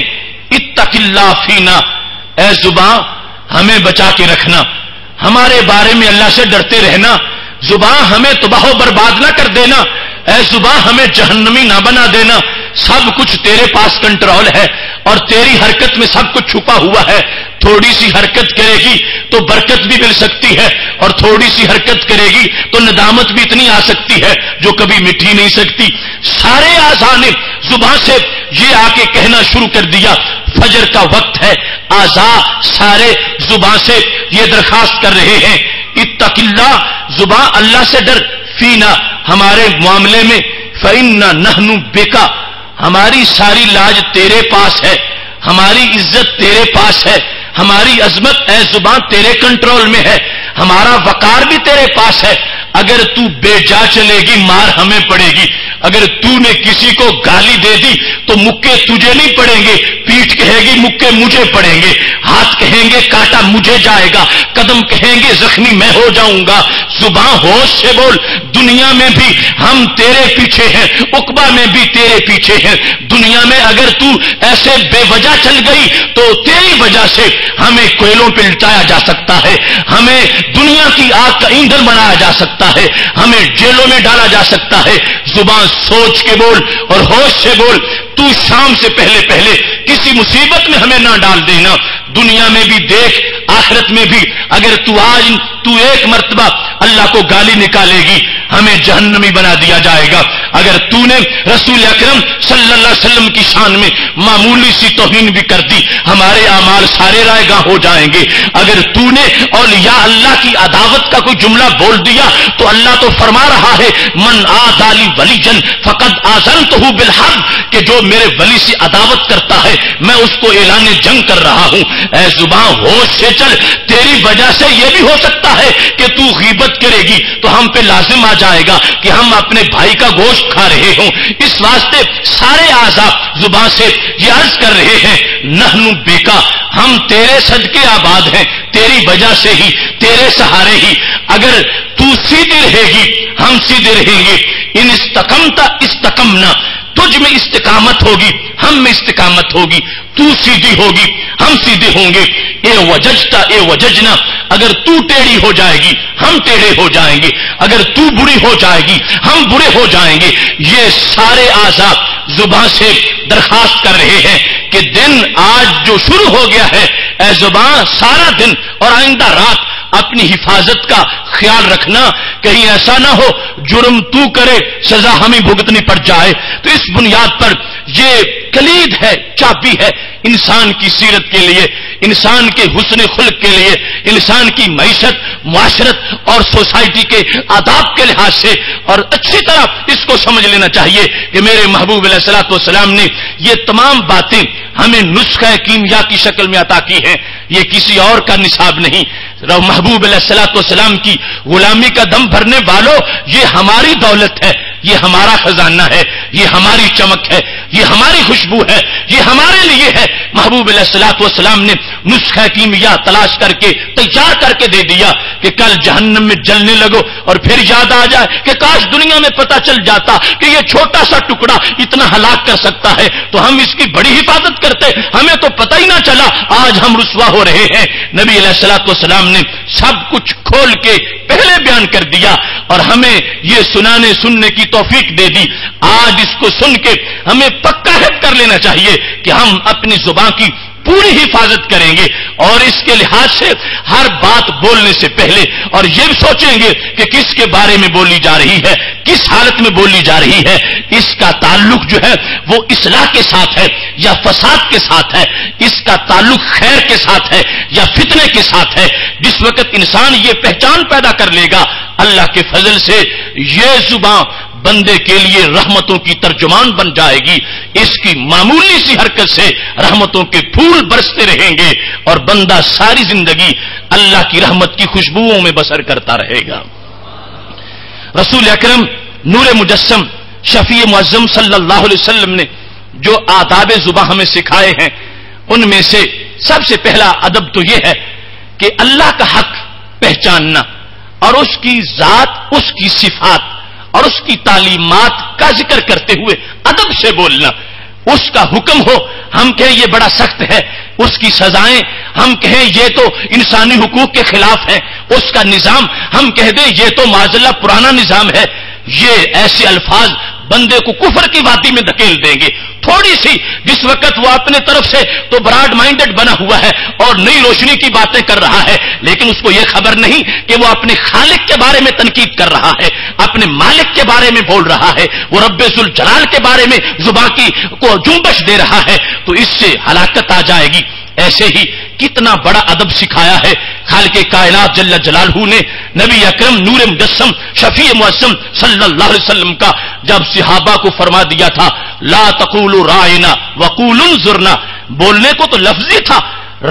اتق اللہ فینا، اے زبان ہمیں بچا کے رکھنا، ہمارے بارے میں اللہ سے ڈرتے رہنا، زبان ہمیں تباہ و برباد نہ کر دینا، اے زبان ہمیں جہنمی نہ بنا دینا، سب کچھ تیرے پاس کنٹرول ہے اور تیری حرکت میں سب کچھ چھپا ہوا ہے، تھوڑی سی حرکت کرے گی تو برکت بھی مل سکتی ہے اور تھوڑی سی حرکت کرے گی تو ندامت بھی اتنی آ سکتی ہے جو کبھی مٹھی نہیں سکتی۔ سارے اعضاء نے زبان سے یہ آ کے کہنا شروع کر دیا فجر کا وقت ہے، اعضاء سارے زبان سے یہ درخواست کر رہے ہیں اتق اللہ، زبان اللہ سے ڈر، فینا ہمارے معاملے میں، فإنا نحن بک، ہماری ساری لاج تیرے پاس ہے، ہماری عزت تیرے پاس ہے، ہماری عظمت اے زبان تیرے کنٹرول میں ہے، ہمارا وقار بھی تیرے پاس ہے، اگر تو بے جا چلے گی مار ہمیں پڑے گی، اگر تو نے کسی کو گالی دے دی تو مکے تجھے نہیں پڑیں گے، پیٹھ کہے گی مکے مجھے پڑیں گے، ہاتھ کہیں گے کاٹا مجھے جائے گا، قدم کہیں گے زخمی میں ہو جاؤں گا۔ زبان ہوش سے بول، دنیا میں بھی ہم تیرے پیچھے ہیں، عقبہ میں بھی تیرے پیچھے ہیں، دنیا میں اگر تو ایسے بے وجہ چل گئی تو تیری وجہ سے ہمیں کوئلوں پہ لٹایا جا سکتا ہے، ہمیں دنیا کی آگ کا ایندھن بنایا جا سکتا ہے، ہمیں جیلوں میں ڈالا جا سکتا ہے۔ زبان سوچ کے بول اور ہوش سے بول، تو شام سے پہلے پہلے کسی مصیبت میں ہمیں نہ ڈال دینا۔ دنیا میں بھی دیکھ، آخرت میں بھی اگر تو ایک مرتبہ اللہ کو گالی نکالے گی، ہمیں جہنمی بنا دیا جائے گا۔ اگر تو نے رسول اکرم صلی اللہ علیہ وسلم کی شان میں معمولی سی توہین بھی کر دی، ہمارے اعمال سارے رائے گاہ ہو جائیں گے۔ اگر تو نے اولیاء اللہ کی عداوت کا کوئی جملہ بول دیا تو اللہ تو فرما رہا ہے من عادی لی ولیًا فقد آذنتہ بالحرب، کہ جو میرے ولی سے عداوت کرتا ہے میں اس کو اعلان جنگ کر رہا ہوں۔ اے زبان ہوش سے چل، تیری وجہ سے یہ بھی ہو سکتا ہے کہ تو غیبت کرے گی تو ہم پہ لازم آ جائے گا کہ ہم اپنے بھائی کا گوشت کھا رہے ہوں۔ اس واسطے سارے اعضاء زبان سے یہ عرض کر رہے ہیں نحن بیکا، ہم تیرے صدقے آباد ہیں، تیری وجہ سے ہی، تیرے سہارے ہی۔ اگر تو سیدھی رہے گی ہم سیدھے رہیں گے۔ ان استقمت استقمنا، تجھ میں استقامت ہوگی ہم میں استقامت ہوگی، تو سیدھی ہوگی ہم سیدھے ہوں گے۔ اے وججتا اے وججنا، اگر تو ٹیڑھی ہو جائے گی ہم ٹیڑھے ہو جائیں گے، اگر تو بری ہو جائے گی ہم برے ہو جائیں گے۔ یہ سارے اعضاء زبان سے درخواست کر رہے ہیں کہ دن آج جو شروع ہو گیا ہے، اے زبان سارا دن اور آئندہ رات اپنی حفاظت کا خیال رکھنا، کہیں ایسا نہ ہو جرم تو کرے سزا ہمیں بھگتنی پڑ جائے۔ تو اس بنیاد پر یہ کلید ہے، چابی ہے انسان کی سیرت کے لیے، انسان کے حسن خلق کے لیے، انسان کی معیشت، معاشرت اور سوسائٹی کے آداب کے لحاظ سے۔ اور اچھی طرح اس کو سمجھ لینا چاہیے کہ میرے محبوب علیہ الصلوۃ والسلام نے یہ تمام باتیں ہمیں نسخہ کیمیا کی شکل میں عطا کی ہیں، یہ کسی اور کا نصاب نہیں۔ محبوب علیہ الصلوۃ والسلام کی غلامی کا دم بھرنے والوں، یہ ہماری دولت ہے، یہ ہمارا خزانہ ہے، یہ ہماری چمک ہے، یہ ہماری خوشبو ہے، یہ ہمارے لیے ہے۔ محبوب علیہ الصلوۃ والسلام نے نسخہ کیمیا تلاش کر کے تیار کر کے دے دیا کہ کل جہنم میں جلنے لگو اور پھر یاد آ جائے کہ کاش دنیا میں پتہ چل جاتا کہ یہ چھوٹا سا ٹکڑا اتنا ہلاک کر سکتا ہے تو ہم اس کی بڑی حفاظت کرتے، ہمیں تو پتہ ہی نہ چلا، آج ہم رسوا ہو رہے ہیں۔ نبی علیہ الصلوۃ والسلام نے سب کچھ کھول کے پہلے بیان کر دیا اور ہمیں یہ سننے کی توفیق دے دی۔ آج اس کو سن کے ہمیں پکا عہد کر لینا چاہیے کہ ہم اپنی زبان کی پوری حفاظت کریں گے اور اس کے لحاظ سے ہر بات بولنے سے پہلے اور یہ بھی سوچیں گے کہ کس کے بارے میں بولی جا رہی ہے، کس حالت میں بولی جا رہی ہے، اس کا تعلق جو ہے وہ اصلاح کے ساتھ ہے یا فساد کے ساتھ ہے، اس کا تعلق خیر کے ساتھ ہے یا فتنے کے ساتھ ہے۔ جس وقت انسان یہ پہچان پیدا کر لے گا اللہ کے فضل سے یہ زبان بندے کے لیے رحمتوں کی ترجمان بن جائے گی۔ اس کی معمولی سی حرکت سے رحمتوں کے پھول برستے رہیں گے اور بندہ ساری زندگی اللہ کی رحمت کی خوشبوؤں میں بسر کرتا رہے گا۔ رسول اکرم نور مجسم شفیع معظم صلی اللہ علیہ وسلم نے جو آداب زبان ہمیں سکھائے ہیں ان میں سے سب سے پہلا ادب تو یہ ہے کہ اللہ کا حق پہچاننا اور اس کی ذات، اس کی صفات اور اس کی تعلیمات کا ذکر کرتے ہوئے ادب سے بولنا۔ اس کا حکم ہو ہم کہیں یہ بڑا سخت ہے، اس کی سزائیں ہم کہیں یہ تو انسانی حقوق کے خلاف ہے، اس کا نظام ہم کہہ دیں یہ تو معاذ اللہ پرانا نظام ہے، یہ ایسے الفاظ بندے کو کفر کی وادی میں دھکیل دیں گے۔ تھوڑی سی جس وقت وہ اپنے طرف سے تو براڈ مائنڈڈ بنا ہوا ہے اور نئی روشنی کی باتیں کر رہا ہے، لیکن اس کو یہ خبر نہیں کہ وہ اپنے خالق کے بارے میں تنقید کر رہا ہے، اپنے مالک کے بارے میں بول رہا ہے، وہ رب ذوالجلال کے بارے میں زبان کی کو جنبش دے رہا ہے، تو اس سے ہلاکت آ جائے گی۔ ایسے ہی کتنا بڑا ادب سکھایا ہے خالق کائنات جل جلالہ نے نبی اکرم نور مجسم شفیع معظم صلی اللہ علیہ وسلم کا جب صحابہ کو فرما دیا تھا لا تقولوا رائنا وقولوا انظرنا، بولنے کو تو لفظی تھا،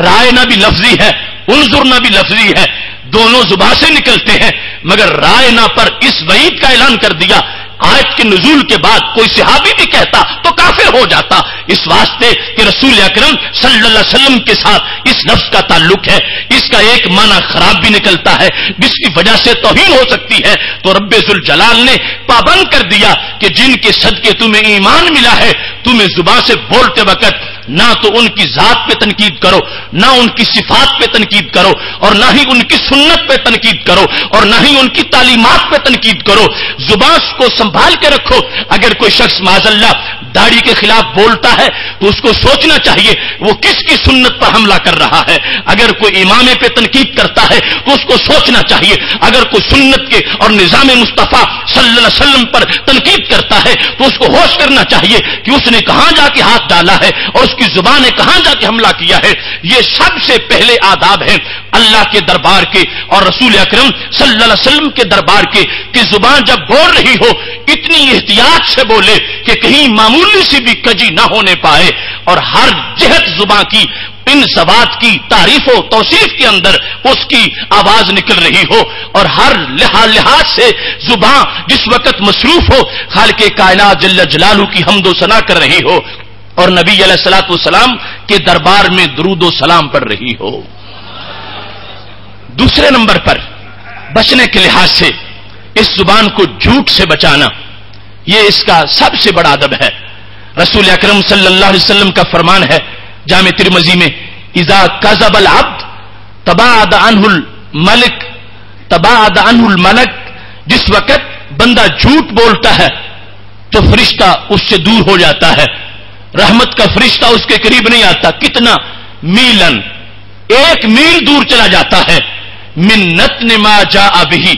رائنا بھی لفظی ہے، انظرنا بھی لفظی ہے، دونوں زبان سے نکلتے ہیں، مگر رائنا پر اس وعید کا اعلان کر دیا۔ آیت کے نزول کے بعد کوئی صحابی بھی کہتا تو کافر ہو جاتا اس واسطے کہ رسول اکرم صلی اللہ علیہ وسلم کے ساتھ اس لفظ کا تعلق ہے. اس کا ایک معنی خراب بھی نکلتا ہے جس کی وجہ سے توہین ہو سکتی ہے. تو رب ذوالجلال نے پابند کر دیا کہ جن کے صدقے تمہیں ایمان ملا ہے تمہیں زبان سے بولتے وقت نہ تو ان کی ذات پہ تنقید کرو، نہ ان کی صفات پہ تنقید کرو، اور نہ ہی ان کی سنت پہ تنقید کرو، اور نہ ہی ان کی تعلیمات پہ تنقید کرو. زبان کو سنبھال کے رکھو. اگر کوئی شخص معاذ اللہ داڑھی کے خلاف بولتا ہے تو اس کو سوچنا چاہیے وہ کس کی سنت پر حملہ کر رہا ہے. اگر کوئی امامے پہ تنقید کرتا ہے تو اس کو سوچنا چاہیے. اگر کوئی سنت کے اور نظام مصطفیٰ صلی اللہ علیہ وسلم پر تنقید کرتا ہے تو اس کو ہوش کرنا چاہیے کہ اس نے کہاں جا کے ہاتھ ڈالا ہے اور اس کی زبان نے کہاں جا کے حملہ کیا ہے. یہ سب سے پہلے آداب ہیں اللہ کے دربار کے اور رسول اکرم صلی اللہ علیہ وسلم کے دربار کے کہ زبان جب بول رہی ہو اتنی احتیاط سے بولے کہ کہیں معمولی سی بھی کجی نہ ہونے پائے، اور ہر جہت زبان کی ان زبات کی تعریف و توصیف کے اندر اس کی آواز نکل رہی ہو، اور ہر لحاظ سے زبان جس وقت مصروف ہو خالق کائنات جل جلالہ کی حمد و ثنا کر رہی ہو اور نبی علیہ الصلوۃ والسلام کے دربار میں درود و سلام پڑھ رہی ہو. دوسرے نمبر پر بچنے کے لحاظ سے اس زبان کو جھوٹ سے بچانا یہ اس کا سب سے بڑا ادب ہے. رسول اکرم صلی اللہ علیہ وسلم کا فرمان ہے جامع ترمذی میں اذا کذب العبد تباعد عنہ الملک، تباعد عنہ الملک، جس وقت بندہ جھوٹ بولتا ہے تو فرشتہ اس سے دور ہو جاتا ہے، رحمت کا فرشتہ اس کے قریب نہیں آتا. کتنا میلن، 1 میل دور چلا جاتا ہے. من نتن ما جاء به،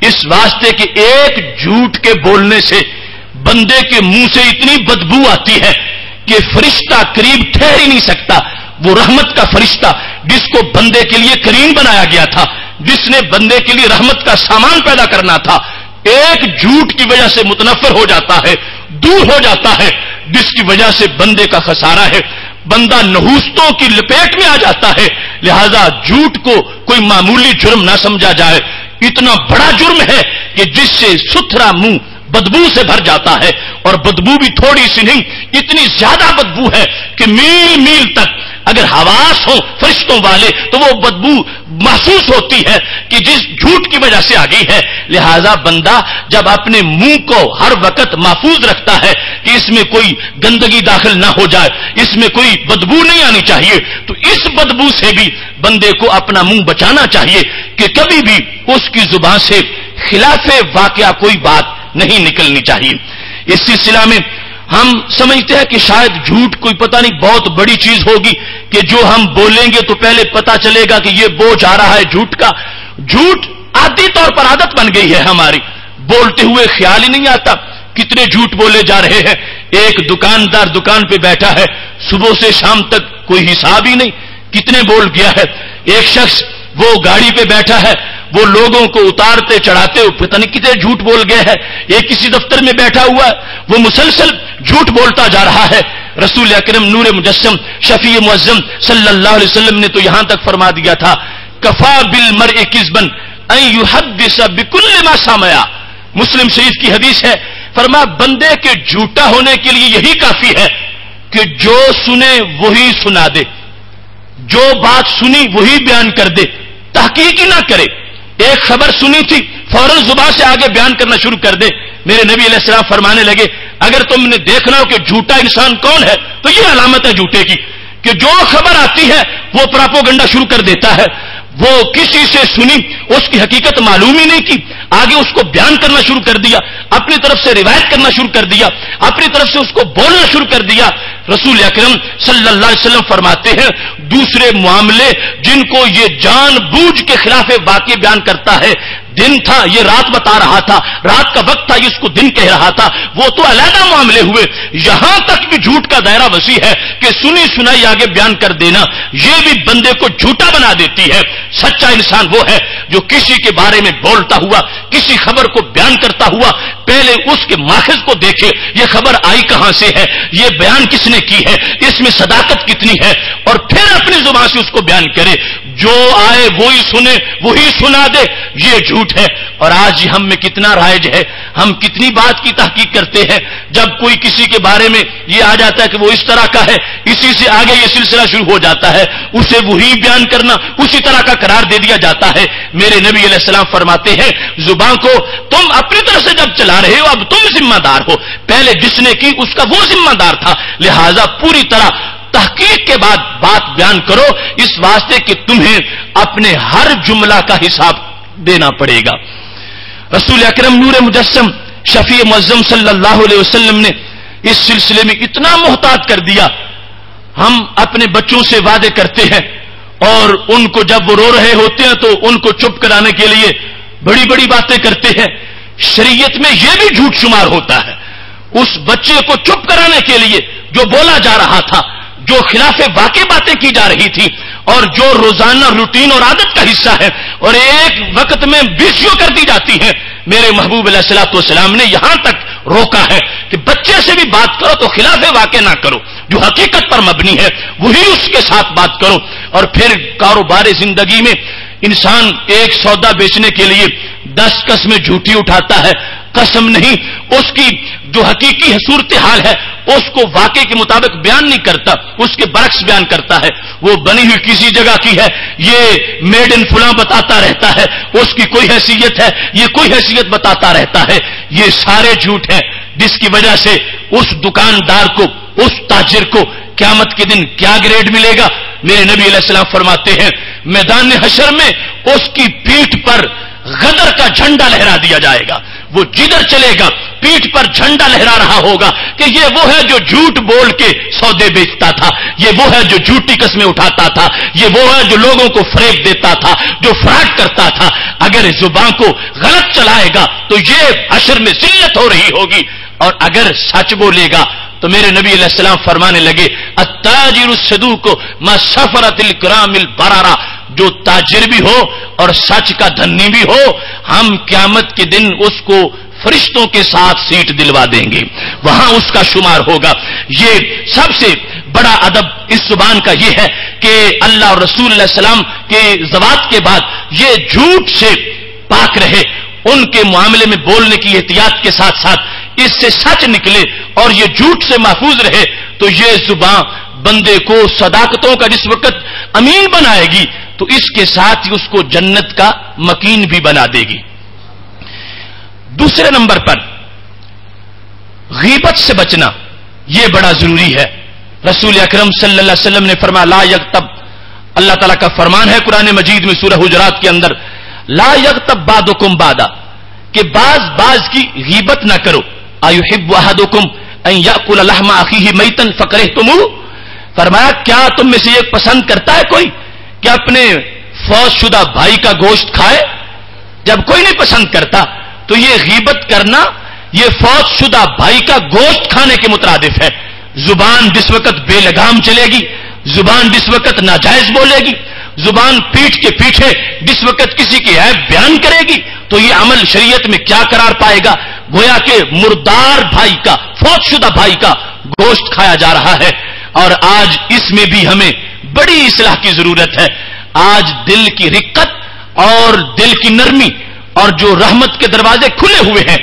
اس واسطے کہ ایک جھوٹ کے بولنے سے بندے کے منہ سے اتنی بدبو آتی ہے کہ فرشتہ قریب ٹھہر ہی نہیں سکتا. وہ رحمت کا فرشتہ جس کو بندے کے لیے کریم بنایا گیا تھا، جس نے بندے کے لیے رحمت کا سامان پیدا کرنا تھا، ایک جھوٹ کی وجہ سے متنفر ہو جاتا ہے، دور ہو جاتا ہے، جس کی وجہ سے بندے کا خسارہ ہے. بندہ نحوستوں کی لپیٹ میں آ جاتا ہے. لہذا جھوٹ کو کوئی معمولی جرم نہ سمجھا جائے. اتنا بڑا جرم ہے کہ جس سے ستھرا منہ بدبو سے بھر جاتا ہے، اور بدبو بھی تھوڑی سی نہیں، اتنی زیادہ بدبو ہے کہ میل میل تک اگر حواس ہو فرشتوں والے تو وہ بدبو محسوس ہوتی ہے کہ جس جھوٹ کی وجہ سے آ گئی ہے. لہذا بندہ جب اپنے منہ کو ہر وقت محفوظ رکھتا ہے کہ اس میں کوئی گندگی داخل نہ ہو جائے، اس میں کوئی بدبو نہیں آنی چاہیے، تو اس بدبو سے بھی بندے کو اپنا منہ بچانا چاہیے کہ کبھی بھی اس کی زبان سے خلاف واقعہ کوئی بات نہیں نکلنی چاہیے. اس سلسلہ میں ہم سمجھتے ہیں کہ شاید جھوٹ کوئی پتہ نہیں بہت بڑی چیز ہوگی کہ جو ہم بولیں گے تو پہلے پتہ چلے گا کہ یہ بوجھ آ رہا ہے جھوٹ کا. جھوٹ عادی طور پر عادت بن گئی ہے ہماری، بولتے ہوئے خیال ہی نہیں آتا کتنے جھوٹ بولے جا رہے ہیں. ایک دکاندار دکان پہ بیٹھا ہے، صبح سے شام تک کوئی حساب ہی نہیں کتنے بول گیا ہے. ایک شخص وہ گاڑی پہ بیٹھا ہے، وہ لوگوں کو اتارتے چڑھاتے ہوئے پتہ نہیں کتنے جھوٹ بول گئے ہے. ایک کسی دفتر میں بیٹھا ہوا ہے، وہ مسلسل جھوٹ بولتا جا رہا ہے. رسول اکرم نور مجسم شفیع معظم صلی اللہ علیہ وسلم نے تو یہاں تک فرما دیا تھا کفا بالمرء کذبا ان یحدث بکل ما سمع. مسلم شریف کی حدیث ہے، فرما بندے کے جھوٹا ہونے کے لیے یہی کافی ہے کہ جو سنے وہی سنا دے، جو بات سنی وہی بیان کر دے، تحقیق ہی نہ کرے. ایک خبر سنی تھی فوراً زبان سے آگے بیان کرنا شروع کر دے. میرے نبی علیہ السلام فرمانے لگے اگر تم نے دیکھنا ہو کہ جھوٹا انسان کون ہے تو یہ علامت ہے جھوٹے کی کہ جو خبر آتی ہے وہ پراپوگنڈا شروع کر دیتا ہے. وہ کسی سے سنی، اس کی حقیقت معلوم ہی نہیں کی، آگے اس کو بیان کرنا شروع کر دیا، اپنی طرف سے روایت کرنا شروع کر دیا، اپنی طرف سے اس کو بولنا شروع کر دیا. رسول اکرم صلی اللہ علیہ وسلم فرماتے ہیں دوسرے معاملے جن کو یہ جان بوجھ کے خلاف واقع بیان کرتا ہے، دن تھا یہ رات بتا رہا تھا، رات کا وقت تھا یہ اس کو دن کہہ رہا تھا، وہ تو علیحدہ معاملے ہوئے. یہاں تک بھی جھوٹ کا دائرہ وسیع ہے کہ سنی سنائی آگے بیان کر دینا یہ بھی بندے کو جھوٹا بنا دیتی ہے. سچا انسان وہ ہے جو کسی کے بارے میں بولتا ہوا، کسی خبر کو بیان کرتا ہوا پہلے اس کے ماخذ کو دیکھے، یہ خبر آئی کہاں سے ہے، یہ بیان کس نے کی ہے، اس میں صداقت کتنی ہے، اور پھر اپنی زبان سے اس کو بیان کرے. جو آئے وہی سنے وہی سنا دے، یہ جھوٹ ہے۔ اور آج ہم میں کتنا رائج ہے، ہم کتنی بات کی تحقیق کرتے ہیں، جب کوئی کسی کے بارے میں یہ آ جاتا ہے کہ وہ اس طرح کا ہے، اسی سے آگے یہ سلسلہ شروع ہو جاتا ہے، اسے وہی بیان کرنا، اسی طرح کا قرار دے دیا جاتا ہے۔ میرے نبی علیہ السلام فرماتے ہیں زبان کو تم اپنی طرف سے جب چلا رہے ہو، اب تم ذمہ دار ہو، پہلے جس نے کی اس کا وہ ذمہ دار تھا، لہذا پوری طرح تحقیق کے بعد بات بیان کرو، اس واسطے کہ تمہیں اپنے ہر جملہ کا حساب دینا پڑے گا۔ رسول اکرم نور مجسم شفیع معظم صلی اللہ علیہ وسلم نے اس سلسلے میں اتنا محتاط کر دیا۔ ہم اپنے بچوں سے وعدے کرتے ہیں اور ان کو جب وہ رو رہے ہوتے ہیں تو ان کو چپ کرانے کے لیے بڑی بڑی باتیں کرتے ہیں۔ شریعت میں یہ بھی جھوٹ شمار ہوتا ہے، اس بچے کو چپ کرانے کے لیے جو بولا جا رہا تھا، جو خلاف واقع باتیں کی جا رہی تھی اور جو روزانہ روٹین اور عادت کا حصہ ہے اور ایک وقت میں بیسیوں کر دی جاتی ہے، میرے محبوب علیہ الصلوۃ والسلام نے یہاں تک روکا ہے کہ بچے سے بھی بات کرو تو خلاف واقع نہ کرو، جو حقیقت پر مبنی ہے وہی اس کے ساتھ بات کرو۔ اور پھر کاروبار زندگی میں انسان ایک سودا بیچنے کے لیے 10 قسمیں جھوٹی اٹھاتا ہے، قسم نہیں، اس کی جو حقیقی صورتحال ہے اس کو واقع کے مطابق بیان نہیں کرتا، اس کے برعکس بیان کرتا ہے، وہ بنی ہوئی کسی جگہ کی ہے، یہ میڈ ان فلاں بتاتا رہتا ہے، اس کی کوئی حیثیت ہے، یہ کوئی حیثیت بتاتا رہتا ہے۔ یہ سارے جھوٹ ہیں جس کی وجہ سے اس دکاندار کو، اس تاجر کو قیامت کے دن کیا گریڈ ملے گا؟ میرے نبی علیہ السلام فرماتے ہیں میدان حشر میں اس کی پیٹھ پر غدر کا جھنڈا لہرا دیا جائے گا، وہ جدھر چلے گا پیٹھ پر جھنڈا لہرا رہا ہوگا کہ یہ وہ ہے جو جھوٹ بول کے سودے بیچتا تھا، یہ وہ ہے جو جھوٹی قسمیں اٹھاتا تھا، یہ وہ ہے جو لوگوں کو فریب دیتا تھا، جو فراڈ کرتا تھا۔ اگر زبان کو غلط چلائے گا تو یہ حشر میں ذلت ہو رہی ہوگی، اور اگر سچ بولے گا تو میرے نبی علیہ السلام فرمانے لگے التاجر الصدوق ما سفرت الکرام البررہ، جو تاجر بھی ہو اور سچ کا دھنی بھی ہو، ہم قیامت کے دن اس کو فرشتوں کے ساتھ سیٹ دلوا دیں گے، وہاں اس کا شمار ہوگا۔ یہ سب سے بڑا ادب اس زبان کا یہ ہے کہ اللہ اور رسول علیہ السلام کے ذوات کے بعد یہ جھوٹ سے پاک رہے، ان کے معاملے میں بولنے کی احتیاط کے ساتھ ساتھ اس سے سچ نکلے اور یہ جھوٹ سے محفوظ رہے، تو یہ زبان بندے کو صداقتوں کا جس وقت امین بنائے گی تو اس کے ساتھ ہی اس کو جنت کا مکین بھی بنا دے گی۔ دوسرے نمبر پر غیبت سے بچنا یہ بڑا ضروری ہے۔ رسول اکرم صلی اللہ علیہ وسلم نے فرمایا لا یغتب، اللہ تعالیٰ کا فرمان ہے قرآن مجید میں سورہ حجرات کے اندر، لا یغتب بعضکم بعضا، کہ بعض کی غیبت نہ کرو۔ ایحب احدکم ان یاکل لحم اخیہ میتا فکرہتموہ، فرمایا کیا تم میں سے ایک پسند کرتا ہے کوئی کہ اپنے فوت شدہ بھائی کا گوشت کھائے؟ جب کوئی نہیں پسند کرتا تو یہ غیبت کرنا یہ فوت شدہ بھائی کا گوشت کھانے کے مترادف ہے۔ زبان جس وقت بے لگام چلے گی، زبان جس وقت ناجائز بولے گی، زبان پیٹھ کے پیچھے جس وقت کسی کی عیب بیان کرے گی، تو یہ عمل شریعت میں کیا قرار پائے گا؟ گویا کہ مردار بھائی کا، فوت شدہ بھائی کا گوشت کھایا جا رہا ہے۔ اور آج اس میں بھی ہمیں بڑی اصلاح کی ضرورت ہے۔ آج دل کی رقت اور دل کی نرمی اور جو رحمت کے دروازے کھلے ہوئے ہیں،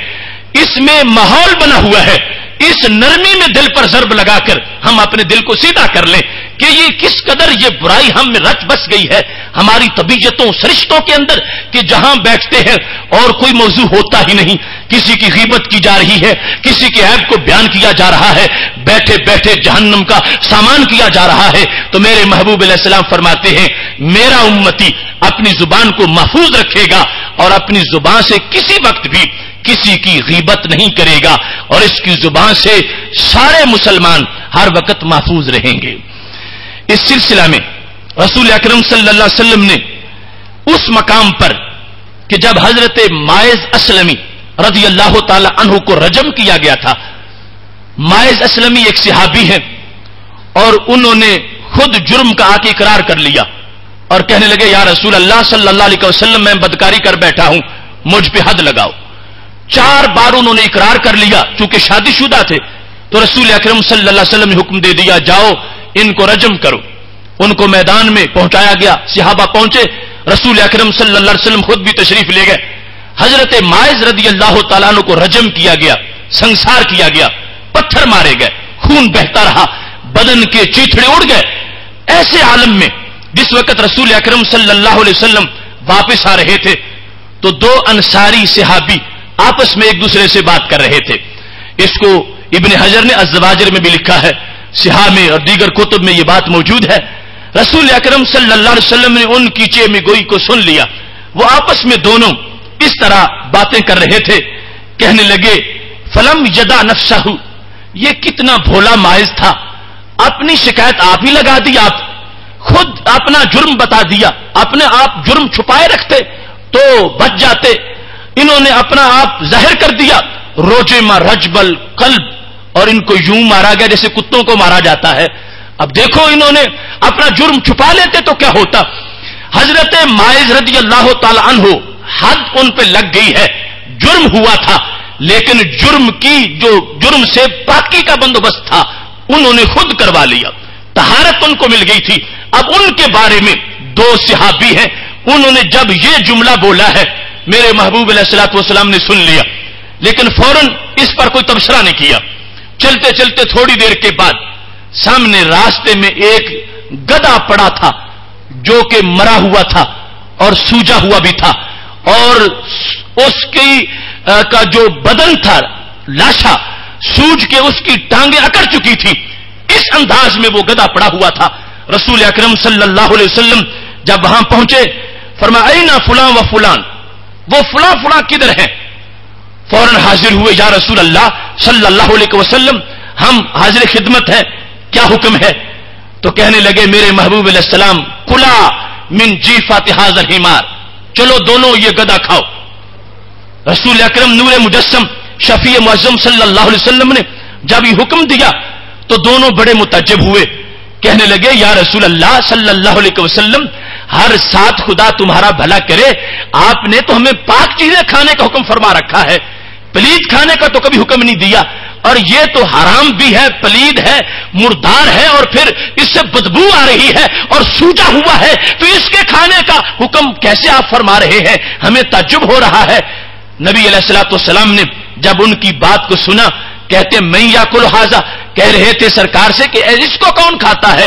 اس میں ماحول بنا ہوا ہے، اس نرمی میں دل پر ضرب لگا کر ہم اپنے دل کو سیدھا کر لیں کہ یہ کس قدر یہ برائی ہم میں رچ بس گئی ہے ہماری طبیعتوں سرشتوں کے اندر، کہ جہاں بیٹھتے ہیں اور کوئی موضوع ہوتا ہی نہیں، کسی کی غیبت کی جا رہی ہے، کسی کے عیب کو بیان کیا جا رہا ہے، بیٹھے بیٹھے جہنم کا سامان کیا جا رہا ہے۔ تو میرے محبوب علیہ السلام فرماتے ہیں میرا امتی اپنی زبان کو محفوظ رکھے گا اور اپنی زبان سے کسی وقت بھی کسی کی غیبت نہیں کرے گا، اور اس کی زبان سے سارے مسلمان ہر وقت محفوظ رہیں گے۔ اس سلسلہ میں رسول اکرم صلی اللہ علیہ وسلم نے اس مقام پر کہ جب حضرت ماعز اسلمی رضی اللہ تعالی عنہ کو رجم کیا گیا تھا، ماعز اسلمی ایک صحابی ہیں اور انہوں نے خود جرم کا آ کے اقرار کر لیا اور کہنے لگے یا رسول اللہ صلی اللہ علیہ وسلم میں بدکاری کر بیٹھا ہوں، مجھ پہ حد لگاؤ۔ 4 بار انہوں نے اقرار کر لیا، چونکہ شادی شدہ تھے، تو رسول اکرم صلی اللہ علیہ وسلم نے حکم دے دیا جاؤ ان کو رجم کرو۔ ان کو میدان میں پہنچایا گیا، صحابہ پہنچے، رسول اکرم صلی اللہ علیہ وسلم خود بھی تشریف لے گئے. حضرت ماعز رضی اللہ تعالیٰ عنہ کو رجم کیا گیا، سنسار کیا گیا، پتھر مارے گئے، خون بہتا رہا، بدن کے چیتھڑے اڑ گئے. ایسے عالم میں جس وقت رسول اکرم صلی اللہ علیہ وسلم واپس آ رہے تھے تو دو انصاری صحابی آپس میں ایک دوسرے سے بات کر رہے تھے. اس کو ابن حجر نے الزواجر میں بھی لکھا ہے، صحاح میں اور دیگر کتب میں یہ بات موجود ہے. رسول اکرم صلی اللہ علیہ وسلم نے ان کی چیمے گوئی کو سن لیا. وہ آپس میں دونوں اس طرح باتیں کر رہے تھے، کہنے لگے فلم یدا نفسہ، یہ کتنا بھولا ماعز تھا، اپنی شکایت آپ ہی لگا دی، آپ خود اپنا جرم بتا دیا، اپنے آپ جرم چھپائے رکھتے تو بچ جاتے، انہوں نے اپنا آپ ظاہر کر دیا. روجما رجبل قلب، اور ان کو یوں مارا گیا جیسے کتوں کو مارا جاتا ہے. اب دیکھو انہوں نے اپنا جرم چھپا لیتے تو کیا ہوتا. حضرت ماعز رضی اللہ تعالی عنہ حد ان پہ لگ گئی ہے، جرم ہوا تھا لیکن جرم سے پاکی کا بندوبست تھا، انہوں نے خود کروا لیا، طہارت ان کو مل گئی تھی. اب ان کے بارے میں دو صحابی ہیں، انہوں نے جب یہ جملہ بولا ہے میرے محبوب علیہ الصلوۃ والسلام نے سن لیا، لیکن فوراً اس پر کوئی تبصرہ نہیں کیا. چلتے چلتے تھوڑی دیر کے بعد سامنے راستے میں ایک گدھا پڑا تھا جو کہ مرا ہوا تھا اور سوجا ہوا بھی تھا، اور اس کی کا جو بدن تھا لاشا سوج کے اس کی ٹانگیں اکڑ چکی تھی. اس انداز میں وہ گدھا پڑا ہوا تھا. رسول اکرم صلی اللہ علیہ وسلم جب وہاں پہنچے فرمایا اینا فلاں و فلان، وہ فلاں فلاں کدھر ہیں؟ فوراً حاضر ہوئے، یا رسول اللہ صلی اللہ علیہ وسلم ہم حاضر خدمت ہیں، کیا حکم ہے؟ تو کہنے لگے میرے محبوب علیہ السلام کلا من جیفات ھذا الحمار، چلو دونوں یہ گدھا کھاؤ. رسول اکرم نور مجسم شفیع معظم صلی اللہ علیہ وسلم نے جب یہ حکم دیا تو دونوں بڑے متعجب ہوئے، کہنے لگے یا رسول اللہ صلی اللہ علیہ وسلم ہر ساتھ خدا تمہارا بھلا کرے، آپ نے تو ہمیں پاک چیزیں کھانے کا حکم فرما رکھا ہے، پلید کھانے کا تو کبھی حکم نہیں دیا، اور یہ تو حرام بھی ہے، پلید ہے، مردار ہے، اور پھر اس سے بدبو آ رہی ہے اور سوجا ہوا ہے، تو اس کے کھانے کا حکم کیسے آپ فرما رہے ہیں؟ ہمیں تعجب ہو رہا ہے. نبی علیہ الصلوۃ والسلام نے جب ان کی بات کو سنا، کہتے میں یاکل ھذا، کہہ رہے تھے سرکار سے کہ اس کو کون کھاتا ہے؟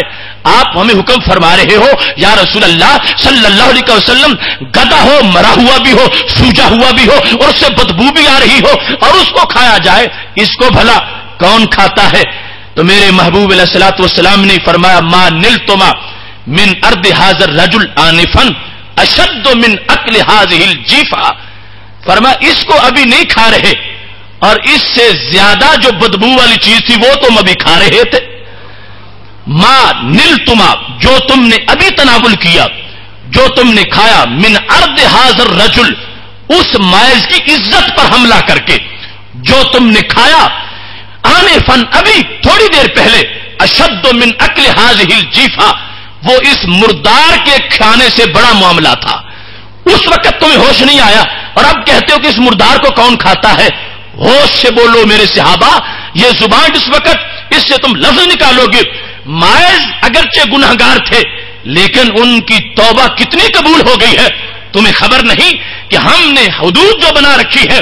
آپ ہمیں حکم فرما رہے ہو یا رسول اللہ صلی اللہ علیہ وسلم گدھا ہو، مرا ہوا بھی ہو، سوجا ہوا بھی ہو، اور اس سے بدبو بھی آ رہی ہو اور اس کو کھایا جائے، اس کو بھلا کون کھاتا ہے؟ تو میرے محبوب علیہ الصلوۃ والسلام نے فرمایا ما نلتما من ارض ھذا الرجل آنفا اشد من اکل ھذه الجیفہ، فرمایا اس کو ابھی نہیں کھا رہے، اور اس سے زیادہ جو بدبو والی چیز تھی وہ تم ابھی کھا رہے تھے. ما نلتما، جو تم نے ابھی تناول کیا، جو تم نے کھایا، من ارض ھذا الرجل، اس ماعز کی عزت پر حملہ کر کے جو تم نے کھایا، آنفن ابھی تھوڑی دیر پہلے، اشد من اکل ھذه الجیفہ، وہ اس مردار کے کھانے سے بڑا معاملہ تھا. اس وقت تمہیں ہوش نہیں آیا اور اب کہتے ہو کہ اس مردار کو کون کھاتا ہے. ہوش سے بولو میرے صحابہ، یہ زبان جس وقت اس سے تم لفظ نکالو گے، ماعز اگرچہ گنہگار تھے لیکن ان کی توبہ کتنی قبول ہو گئی ہے. تمہیں خبر نہیں کہ ہم نے حدود جو بنا رکھی ہے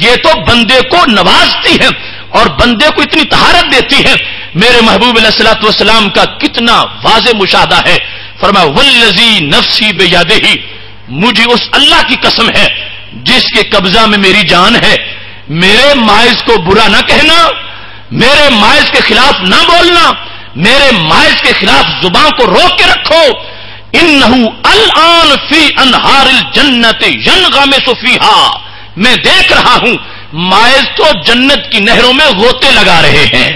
یہ تو بندے کو نوازتی ہے اور بندے کو اتنی طہارت دیتی ہے. میرے محبوب علیہ الصلوۃ والسلام کا کتنا واضح مشاہدہ ہے. فرمایا والذی نفسی بیدہ، مجھے اس اللہ کی قسم ہے جس کے قبضہ میں میری جان ہے، میرے ماعز کو برا نہ کہنا، میرے ماعز کے خلاف نہ بولنا، میرے ماعز کے خلاف زبان کو روک کے رکھو. انہو الان فی انہار الجنت ینغمس فیہا، میں دیکھ رہا ہوں ماعز تو جنت کی نہروں میں غوطے لگا رہے ہیں،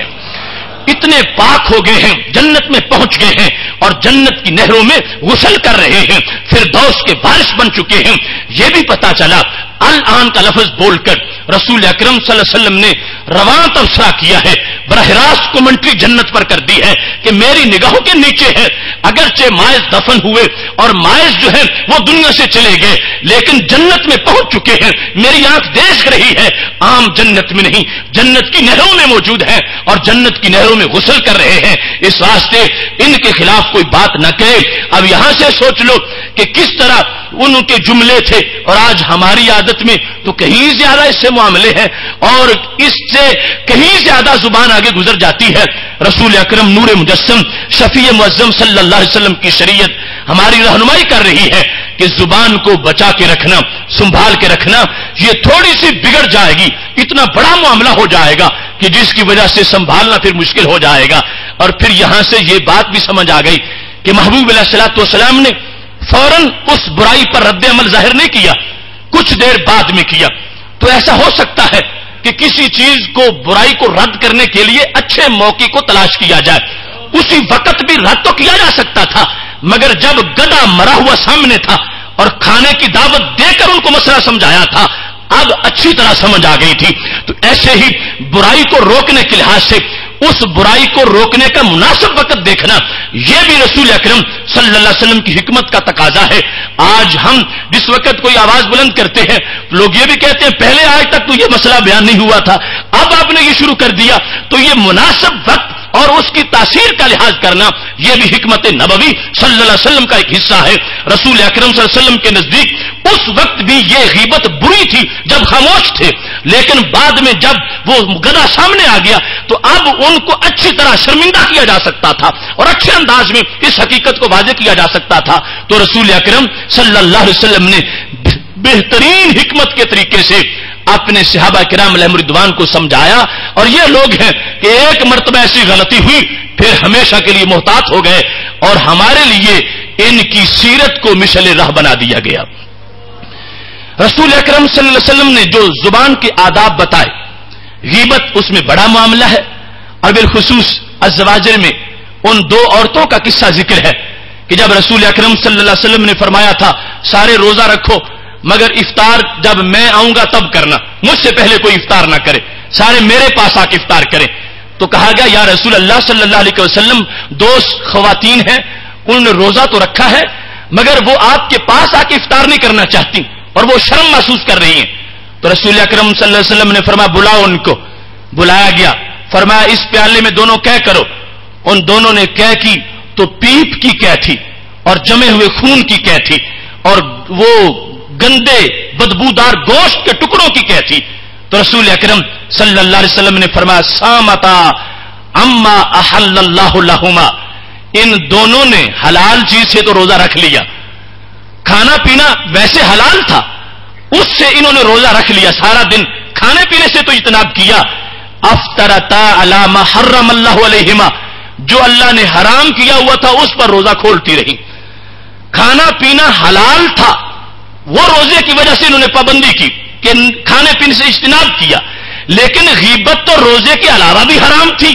اتنے پاک ہو گئے ہیں، جنت میں پہنچ گئے ہیں اور جنت کی نہروں میں غسل کر رہے ہیں، فردوس کے وارث بن چکے ہیں. یہ بھی پتا چلا الان کا لفظ بول کر رسول اکرم صلی اللہ علیہ وسلم نے رواں تبصرہ کیا ہے. براہ راست کومنٹری جنت پر کر دی ہے کہ میری نگاہوں کے نیچے ہے. اگرچہ مائز دفن ہوئے اور مائز جو ہے وہ دنیا سے چلے گئے لیکن جنت میں پہنچ چکے ہیں. میری آنکھ دیکھ رہی ہے, عام جنت میں نہیں, جنت کی نہروں میں موجود ہے اور جنت کی نہروں میں غسل کر رہے ہیں. اس واسطے ان کے خلاف کوئی بات نہ کرے. اب یہاں سے سوچ لو کہ کس طرح ان کے جملے تھے اور آج ہماری عادت میں تو کہیں زیادہ اس سے معاملے ہیں اور اس سے کہیں زیادہ زبان آگے گزر جاتی ہے. رسول اکرم نور مجسم شفیع معظم صلی اللہ علیہ وسلم کی شریعت ہماری رہنمائی کر رہی ہے کہ زبان کو بچا کے رکھنا, سنبھال کے رکھنا, یہ تھوڑی سی بگڑ جائے گی اتنا بڑا معاملہ ہو جائے گا کہ جس کی وجہ سے سنبھالنا پھر مشکل ہو جائے گا. اور پھر یہاں سے یہ بات بھی سمجھ آ گئی کہ محبوب علیہ الصلوۃ والسلام نے فوراً اس برائی پر رد عمل ظاہر نہیں کیا, کچھ دیر بعد میں کیا. تو ایسا ہو سکتا ہے کہ کسی چیز کو, برائی کو رد کرنے کے لیے اچھے موقع کو تلاش کیا جائے. اسی وقت بھی رد تو کیا جا سکتا تھا مگر جب گدھا مرا ہوا سامنے تھا اور کھانے کی دعوت دے کر ان کو مسئلہ سمجھایا تھا, اب اچھی طرح سمجھ آ گئی تھی. تو ایسے ہی برائی کو روکنے کے لحاظ سے اس برائی کو روکنے کا مناسب وقت دیکھنا یہ بھی رسول اکرم صلی اللہ علیہ وسلم کی حکمت کا تقاضا ہے. آج ہم جس وقت کوئی آواز بلند کرتے ہیں لوگ یہ بھی کہتے ہیں پہلے آج تک تو یہ مسئلہ بیان نہیں ہوا تھا, اب آپ نے یہ شروع کر دیا. تو یہ مناسب وقت اور اس کی تاثیر کا لحاظ کرنا یہ بھی حکمت نبوی صلی اللہ علیہ وسلم کا ایک حصہ ہے. رسول اکرم صلی اللہ علیہ وسلم کے نزدیک اس وقت بھی یہ غیبت بری تھی جب خاموش تھے, لیکن بعد میں جب وہ گدھا سامنے آ گیا تو اب ان کو اچھی طرح شرمندہ کیا جا سکتا تھا اور اچھے انداز میں اس حقیقت کو واضح کیا جا سکتا تھا. تو رسول اکرم صلی اللہ علیہ وسلم نے بہترین حکمت کے طریقے سے اپنے صحابہ کرام علیہم رضوان کو سمجھایا. اور یہ لوگ ہیں کہ ایک مرتبہ ایسی غلطی ہوئی پھر ہمیشہ کے لیے محتاط ہو گئے اور ہمارے لیے ان کی سیرت کو مشعل راہ بنا دیا گیا. رسول اکرم صلی اللہ علیہ وسلم نے جو زبان کے آداب بتائے, غیبت اس میں بڑا معاملہ ہے. اور بالخصوص الزواجر میں ان دو عورتوں کا قصہ ذکر ہے کہ جب رسول اکرم صلی اللہ علیہ وسلم نے فرمایا تھا سارے روزہ رکھو مگر افطار جب میں آؤں گا تب کرنا, مجھ سے پہلے کوئی افطار نہ کرے, سارے میرے پاس آ کے افطار کریں. تو کہا گیا یا رسول اللہ صلی اللہ علیہ وسلم دو خواتین ہیں انہوں نے روزہ تو رکھا ہے مگر وہ آپ کے پاس آ کے افطار نہیں کرنا چاہتی اور وہ شرم محسوس کر رہی ہیں. تو رسول اکرم صلی اللہ علیہ وسلم نے فرمایا بلاؤ ان کو. بلایا گیا, فرمایا اس پیالے میں دونوں کہہ کرو. ان دونوں نے کہہ کی تو پیپ کی کہہ تھی اور جمے ہوئے خون کی کہہ تھی اور وہ گندے بدبودار گوشت کے ٹکڑوں کی کہہ تھی. تو رسول اکرم صلی اللہ علیہ وسلم نے فرمایا سامتا اما احل اللہ لہما, ان دونوں نے حلال چیز سے تو روزہ رکھ لیا, کھانا پینا ویسے حلال تھا اس سے انہوں نے روزہ رکھ لیا, سارا دن کھانے پینے سے تو اجتناب کیا. افطرتا علی ما حرم اللہ علیہما, جو اللہ نے حرام کیا ہوا تھا اس پر روزہ کھولتی رہی. کھانا پینا حلال تھا, وہ روزے کی وجہ سے انہوں نے پابندی کی کہ کھانے پینے سے اجتناب کیا, لیکن غیبت تو روزے کے علاوہ بھی حرام تھی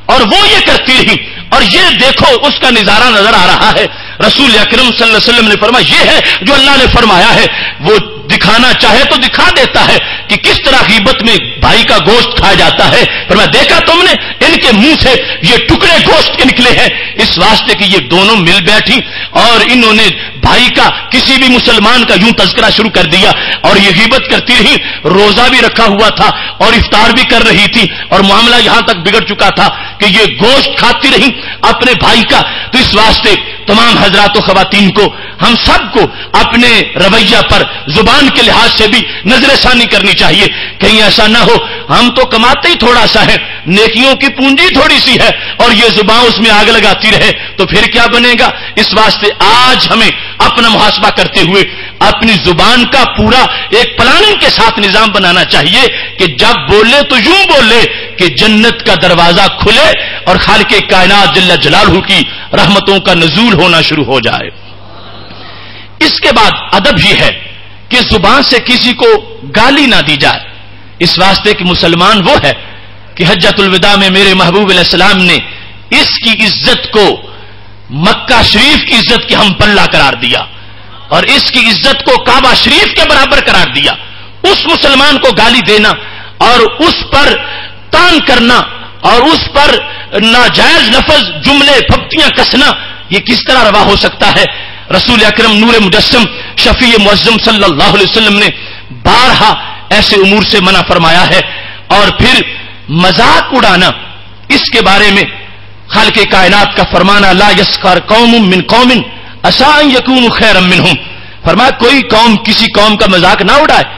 اور وہ یہ کرتی رہی. اور یہ دیکھو اس کا نظارہ نظر آ رہا ہے. رسول اکرم صلی اللہ علیہ وسلم نے فرمایا یہ ہے جو اللہ نے فرمایا ہے. وہ دکھانا چاہے تو دکھا دیتا ہے کہ کس طرح غیبت میں بھائی کا گوشت کھایا جاتا ہے. فرمایا دیکھا تم نے ان کے منہ سے یہ ٹکڑے گوشت کے نکلے ہیں, اس واسطے کہ یہ دونوں مل بیٹھی اور انہوں نے بھائی کا کسی بھی مسلمان کا یوں تذکرہ شروع کر دیا اور یہ غیبت کرتی رہی. روزہ بھی رکھا ہوا تھا اور افطار بھی کر رہی تھی اور معاملہ یہاں تک بگڑ چکا تھا کہ یہ گوشت کھاتی رہی اپنے بھائی کا. تو اس واسطے تمام حضرات و خواتین کو, ہم سب کو اپنے رویہ پر زبان کے لحاظ سے بھی نظر ثانی کرنی چاہیے. کہیں ایسا نہ ہو ہم تو کماتے ہی تھوڑا سا ہے, نیکیوں کی پونجی تھوڑی سی ہے اور یہ زبان اس میں آگ لگاتی رہے تو پھر کیا بنے گا. اس واسطے آج ہمیں اپنا محاسبہ کرتے ہوئے اپنی زبان کا پورا ایک پلاننگ کے ساتھ نظام بنانا چاہیے کہ جب بولے تو یوں بولے کہ جنت کا دروازہ کھلے اور خالق کائنات جل جلالہ کی رحمتوں کا نزول ہونا شروع ہو جائے. اس کے بعد ادب یہ ہے کہ زبان سے کسی کو گالی نہ دی جائے. اس واسطے کہ مسلمان وہ ہے کہ حجۃ الوداع میں میرے محبوب علیہ السلام نے اس کی عزت کو مکہ شریف کی عزت کے ہم پلہ قرار دیا اور اس کی عزت کو کعبہ شریف کے برابر قرار دیا. اس مسلمان کو گالی دینا اور اس پر تان کرنا اور اس پر ناجائز لفظ جملے پھپتیاں کسنا یہ کس طرح روا ہو سکتا ہے؟ رسول اکرم نور مجسم شفیع معظم صلی اللہ علیہ وسلم نے بارہا ایسے امور سے منع فرمایا ہے. اور پھر مذاق اڑانا، اس کے بارے میں خالق کائنات کا فرمانا لا یسخر قوم من قوم عسى ان يكونوا خيرا منهم، فرمایا کوئی قوم کسی قوم کا مذاق نہ اڑائے.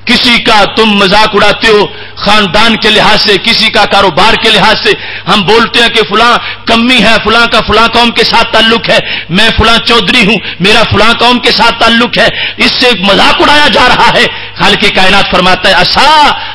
کسی کا تم مذاق اڑاتے ہو خاندان کے لحاظ سے، کسی کا کاروبار کے لحاظ سے، ہم بولتے ہیں کہ فلاں کمی ہے، فلاں کا فلاں قوم کے ساتھ تعلق ہے، میں فلاں چودھری ہوں، میرا فلاں قوم کے ساتھ تعلق ہے، اس سے مذاق اڑایا جا رہا ہے. خالق کائنات فرماتا ہے عسى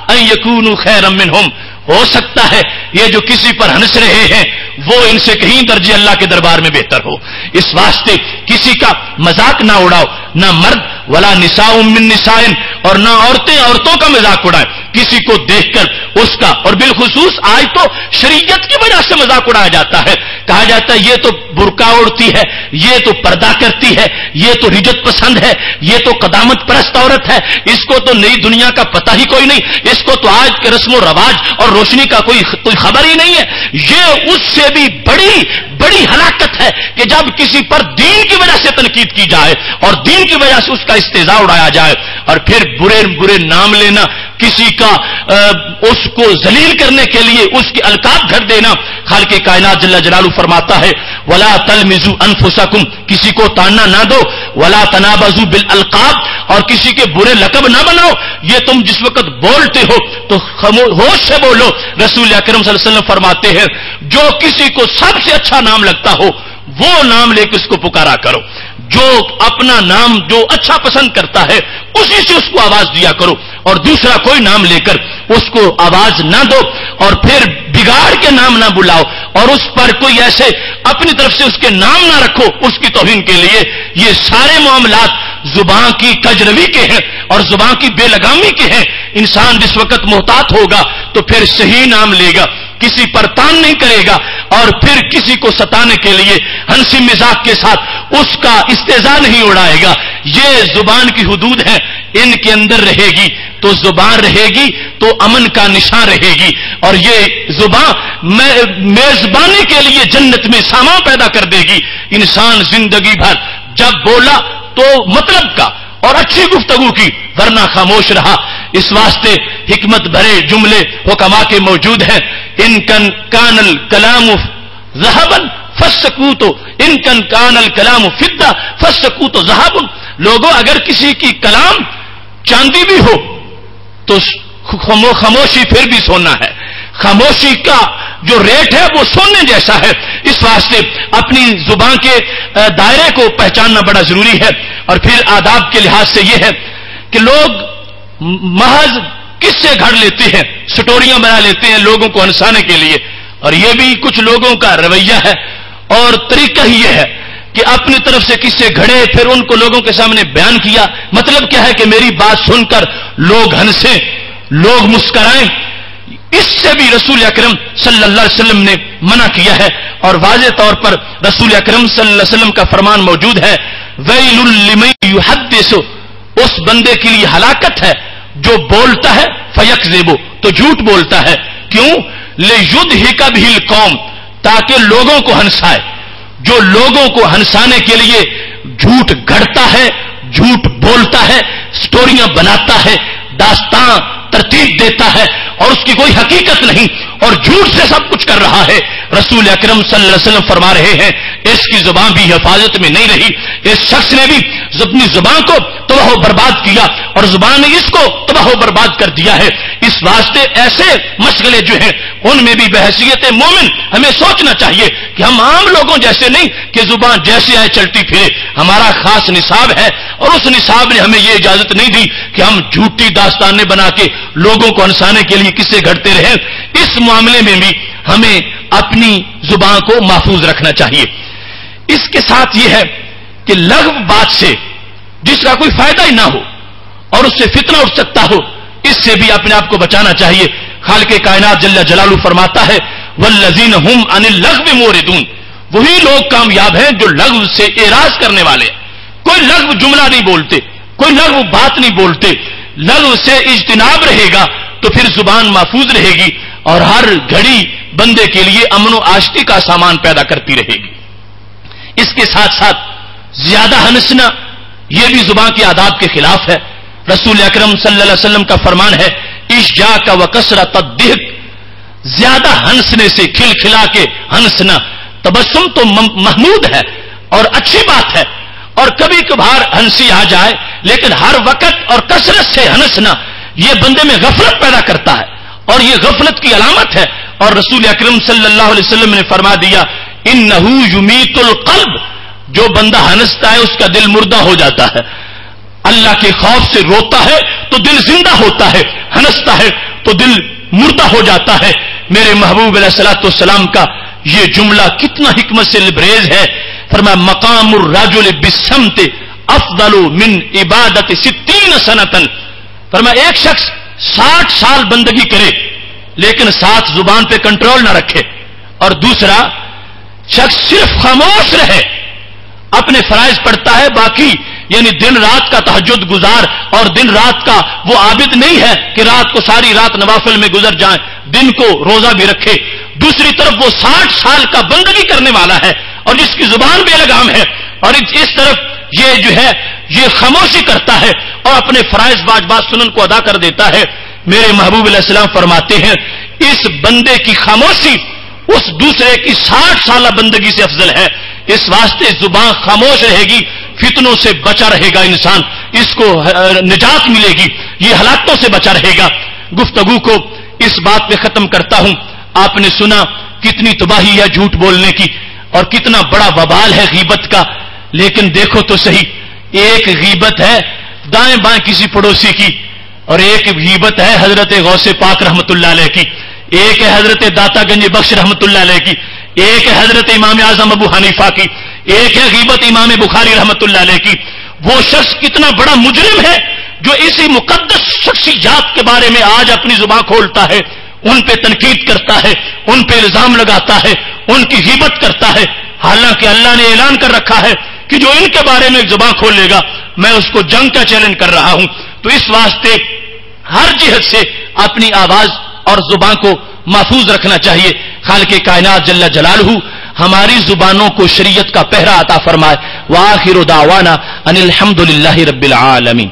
ان يكونوا خيرا منهم، ہو سکتا ہے یہ جو کسی پر ہنس رہے ہیں وہ ان سے کہیں درجے اللہ کے دربار میں بہتر ہو. اس واسطے کسی کا مذاق نہ اڑاؤ، نہ مرد ولا نساء من نساء، اور نہ عورتیں عورتوں کا مذاق اڑائیں. کسی کو دیکھ کر اس کا، اور بالخصوص آج تو شریعت کی وجہ سے مذاق اڑایا جاتا ہے. کہا جاتا ہے یہ تو برقع اوڑھتی ہے، یہ تو پردہ کرتی ہے، یہ تو رجت پسند ہے، یہ تو قدامت پرست عورت ہے، اس کو تو نئی دنیا کا پتہ ہی کوئی نہیں، اس کو تو آج کے رسم و رواج اور روشنی کا کوئی خبر ہی نہیں ہے. یہ اس سے بھی بڑی ہلاکت ہے کہ جب کسی پر دین کی وجہ سے تنقید کی جائے اور دین کی وجہ سے اس کا استہزاء اڑایا جائے، اور پھر برے نام لینا، کسی کا اس کو ذلیل کرنے کے لیے اس کی القاب گھڑ دینا. خالق کائنات جل جلالہ فرماتا ہے ولا تلمزوا انفسکم، کسی کو تانا نہ دو، ولا تنابزوا بالالقاب، اور کسی کے برے لقب نہ بناؤ. یہ تم جس وقت بولتے ہو تو ہوش سے بولو. رسول اکرم صلی اللہ علیہ وسلم فرماتے ہیں جو کسی کو سب سے اچھا نام لگتا ہو وہ نام لے کے اس کو پکارا کرو. جو اپنا نام جو اچھا پسند کرتا ہے اسی سے اس کو آواز دیا کرو، اور دوسرا کوئی نام لے کر اس کو آواز نہ دو، اور پھر بگاڑ کے نام نہ بلاؤ، اور اس پر کوئی ایسے اپنی طرف سے اس کے نام نہ رکھو اس کی توہین کے لیے. یہ سارے معاملات زبان کی کجروی کے ہیں اور زبان کی بے لگامی کے ہیں. انسان جس وقت محتاط ہوگا تو پھر صحیح نام لے گا، کسی پر تان نہیں کرے گا، اور پھر کسی کو ستانے کے لیے ہنسی مذاق کے ساتھ اس کا استہزاء نہیں اڑائے گا. یہ زبان کی حدود ہیں، ان کے اندر رہے گی تو زبان رہے گی تو امن کا نشان رہے گی، اور یہ زبان میزبانی کے لیے جنت میں سامان پیدا کر دے گی. انسان زندگی بھر جب بولا تو مطلب کا اور اچھی گفتگو کی، ورنہ خاموش رہا. اس واسطے حکمت بھرے جملے حکما کے موجود ہیں. ان کان الکلام ذهبا فالسکوت، ان کان الکلام فضہ فالسکوت ذهب. لوگوں اگر کسی کی کلام چاندی بھی ہو تو خاموشی پھر بھی سونا ہے. خاموشی کا جو ریٹ ہے وہ سونے جیسا ہے. اس واسطے اپنی زبان کے دائرے کو پہچاننا بڑا ضروری ہے. اور پھر آداب کے لحاظ سے یہ ہے کہ لوگ محض کس سے گھڑ لیتے ہیں، سٹوریاں بنا لیتے ہیں لوگوں کو ہنسانے کے لیے، اور یہ بھی کچھ لوگوں کا رویہ ہے اور طریقہ ہی یہ ہے کہ اپنی طرف سے کس سے گھڑے پھر ان کو لوگوں کے سامنے بیان کیا. مطلب کیا ہے کہ میری بات سن کر لوگ ہنسیں، لوگ مسکرائیں. اس سے بھی رسول اکرم صلی اللہ علیہ وسلم نے منع کیا ہے، اور واضح طور پر رسول اکرم صلی اللہ علیہ وسلم کا فرمان موجود ہے ویل لمن یحدث، اس بندے کے لیے ہلاکت ہے جو بولتا ہے فیکذب، تو جھوٹ بولتا ہے. کیوں؟ لیضحک بہ القوم، تاکہ لوگوں کو ہنسائے. جو لوگوں کو ہنسانے کے لیے جھوٹ گھڑتا ہے، جھوٹ بولتا ہے، سٹوریاں بناتا ہے، داستان ترتیب دیتا ہے اور اس کی کوئی حقیقت نہیں اور جھوٹ سے سب کچھ کر رہا ہے، رسول اکرم صلی اللہ علیہ وسلم فرما رہے ہیں اس کی زبان بھی حفاظت میں نہیں رہی. اس شخص نے بھی اپنی زبان کو تباہ و برباد کیا اور زبان نے اس کو تباہ و برباد کر دیا ہے. اس واسطے ایسے مشغلے جو ہیں ان میں بھی بحیثیت مومن ہمیں سوچنا چاہیے کہ ہم عام لوگوں جیسے نہیں کہ زبان جیسے آئے چلتی پھرے. ہمارا خاص نصاب ہے اور اس نصاب نے ہمیں یہ اجازت نہیں دی کہ ہم جھوٹی داستانیں بنا کے لوگوں کو ہنسانے کے لیے قصے گھڑتے رہیں. اس معاملے میں بھی ہمیں اپنی زبان کو محفوظ رکھنا چاہیے. اس کے ساتھ یہ ہے کہ لغو بات سے جس کا کوئی فائدہ ہی نہ ہو اور اس سے فتنہ اٹھ سکتا ہو، اس سے بھی اپنے آپ کو بچانا چاہیے. خالق کائنات جل جلالہ فرماتا ہے والذین هم عن اللغو موردون، وہی لوگ کامیاب ہیں جو لغو سے اعراض کرنے والے ہیں. کوئی لغو جملہ نہیں بولتے، کوئی لغو بات نہیں بولتے. لغو سے اجتناب رہے گا تو پھر زبان محفوظ رہے گی اور ہر گھڑی بندے کے لیے امن و آشتی کا سامان پیدا کرتی رہے گی. اس کے ساتھ ساتھ زیادہ ہنسنا یہ بھی زبان کے آداب کے خلاف ہے. رسول اکرم صلی اللہ علیہ وسلم کا فرمان ہے اشجاک و کثرت الضحک، زیادہ ہنسنے سے، کھل کھلا کے ہنسنا. تبسم تو محمود ہے اور اچھی بات ہے، اور کبھی کبھار ہنسی آ جائے، لیکن ہر وقت اور کثرت سے ہنسنا یہ بندے میں غفلت پیدا کرتا ہے اور یہ غفلت کی علامت ہے. اور رسول اکرم صلی اللہ علیہ وسلم نے فرما دیا انہ یمیت القلب، جو بندہ ہنستا ہے اس کا دل مردہ ہو جاتا ہے. اللہ کے خوف سے روتا ہے تو دل زندہ ہوتا ہے، ہنستا ہے تو دل مردہ ہو جاتا ہے. میرے محبوب علیہ الصلوۃ والسلام کا یہ جملہ کتنا حکمت سے لبریز ہے. فرمایا مقام الرجل بالصمت افضل من عبادت 60 سنۃ. فرمایا ایک شخص 60 سال بندگی کرے لیکن ساتھ زبان پہ کنٹرول نہ رکھے، اور دوسرا شخص صرف خاموش رہے، اپنے فرائض پڑھتا ہے، باقی یعنی دن رات کا تہجد گزار اور دن رات کا وہ عابد نہیں ہے کہ رات کو ساری رات نوافل میں گزر جائیں، دن کو روزہ بھی رکھے. دوسری طرف وہ 60 سال کا بندگی کرنے والا ہے اور جس کی زبان بے لگام ہے، اور اس طرف یہ جو ہے یہ خاموشی کرتا ہے اور اپنے فرائض واجبات سنن کو ادا کر دیتا ہے. میرے محبوب علیہ السلام فرماتے ہیں اس بندے کی خاموشی اس دوسرے کی 60 سالہ بندگی سے افضل ہے. اس واسطے زبان خاموش رہے گی، فتنوں سے بچا رہے گا انسان، اس کو نجات ملے گی، یہ ہلاکتوں سے بچا رہے گا. گفتگو کو اس بات پہ ختم کرتا ہوں. آپ نے سنا کتنی تباہی ہے جھوٹ بولنے کی اور کتنا بڑا وبال ہے غیبت کا، لیکن دیکھو تو صحیح، ایک غیبت ہے دائیں بائیں کسی پڑوسی کی، اور ایک غیبت ہے حضرت غوث پاک رحمت اللہ علیہ کی، ایک ہے حضرت داتا گنج بخش رحمت اللہ علیہ کی، ایک ہے حضرت امام اعظم ابو حنیفہ کی، ایک ہے غیبت امام بخاری رحمت اللہ علیہ کی. وہ شخص کتنا بڑا مجرم ہے جو اسی مقدس شخصیات کے بارے میں آج اپنی زبان کھولتا ہے، ان پہ تنقید کرتا ہے، ان پہ الزام لگاتا ہے، ان کی غیبت کرتا ہے، حالانکہ اللہ نے اعلان کر رکھا ہے کہ جو ان کے بارے میں زبان کھولے گا میں اس کو جنگ کا چیلنج کر رہا ہوں. تو اس واسطے ہر جہت سے اپنی آواز اور زبان کو محفوظ رکھنا چاہیے. خالق کائنات جل جلالہ ہماری زبانوں کو شریعت کا پہرا عطا فرمائے. وآخر دعوانا ان الحمد للہ رب العالمین.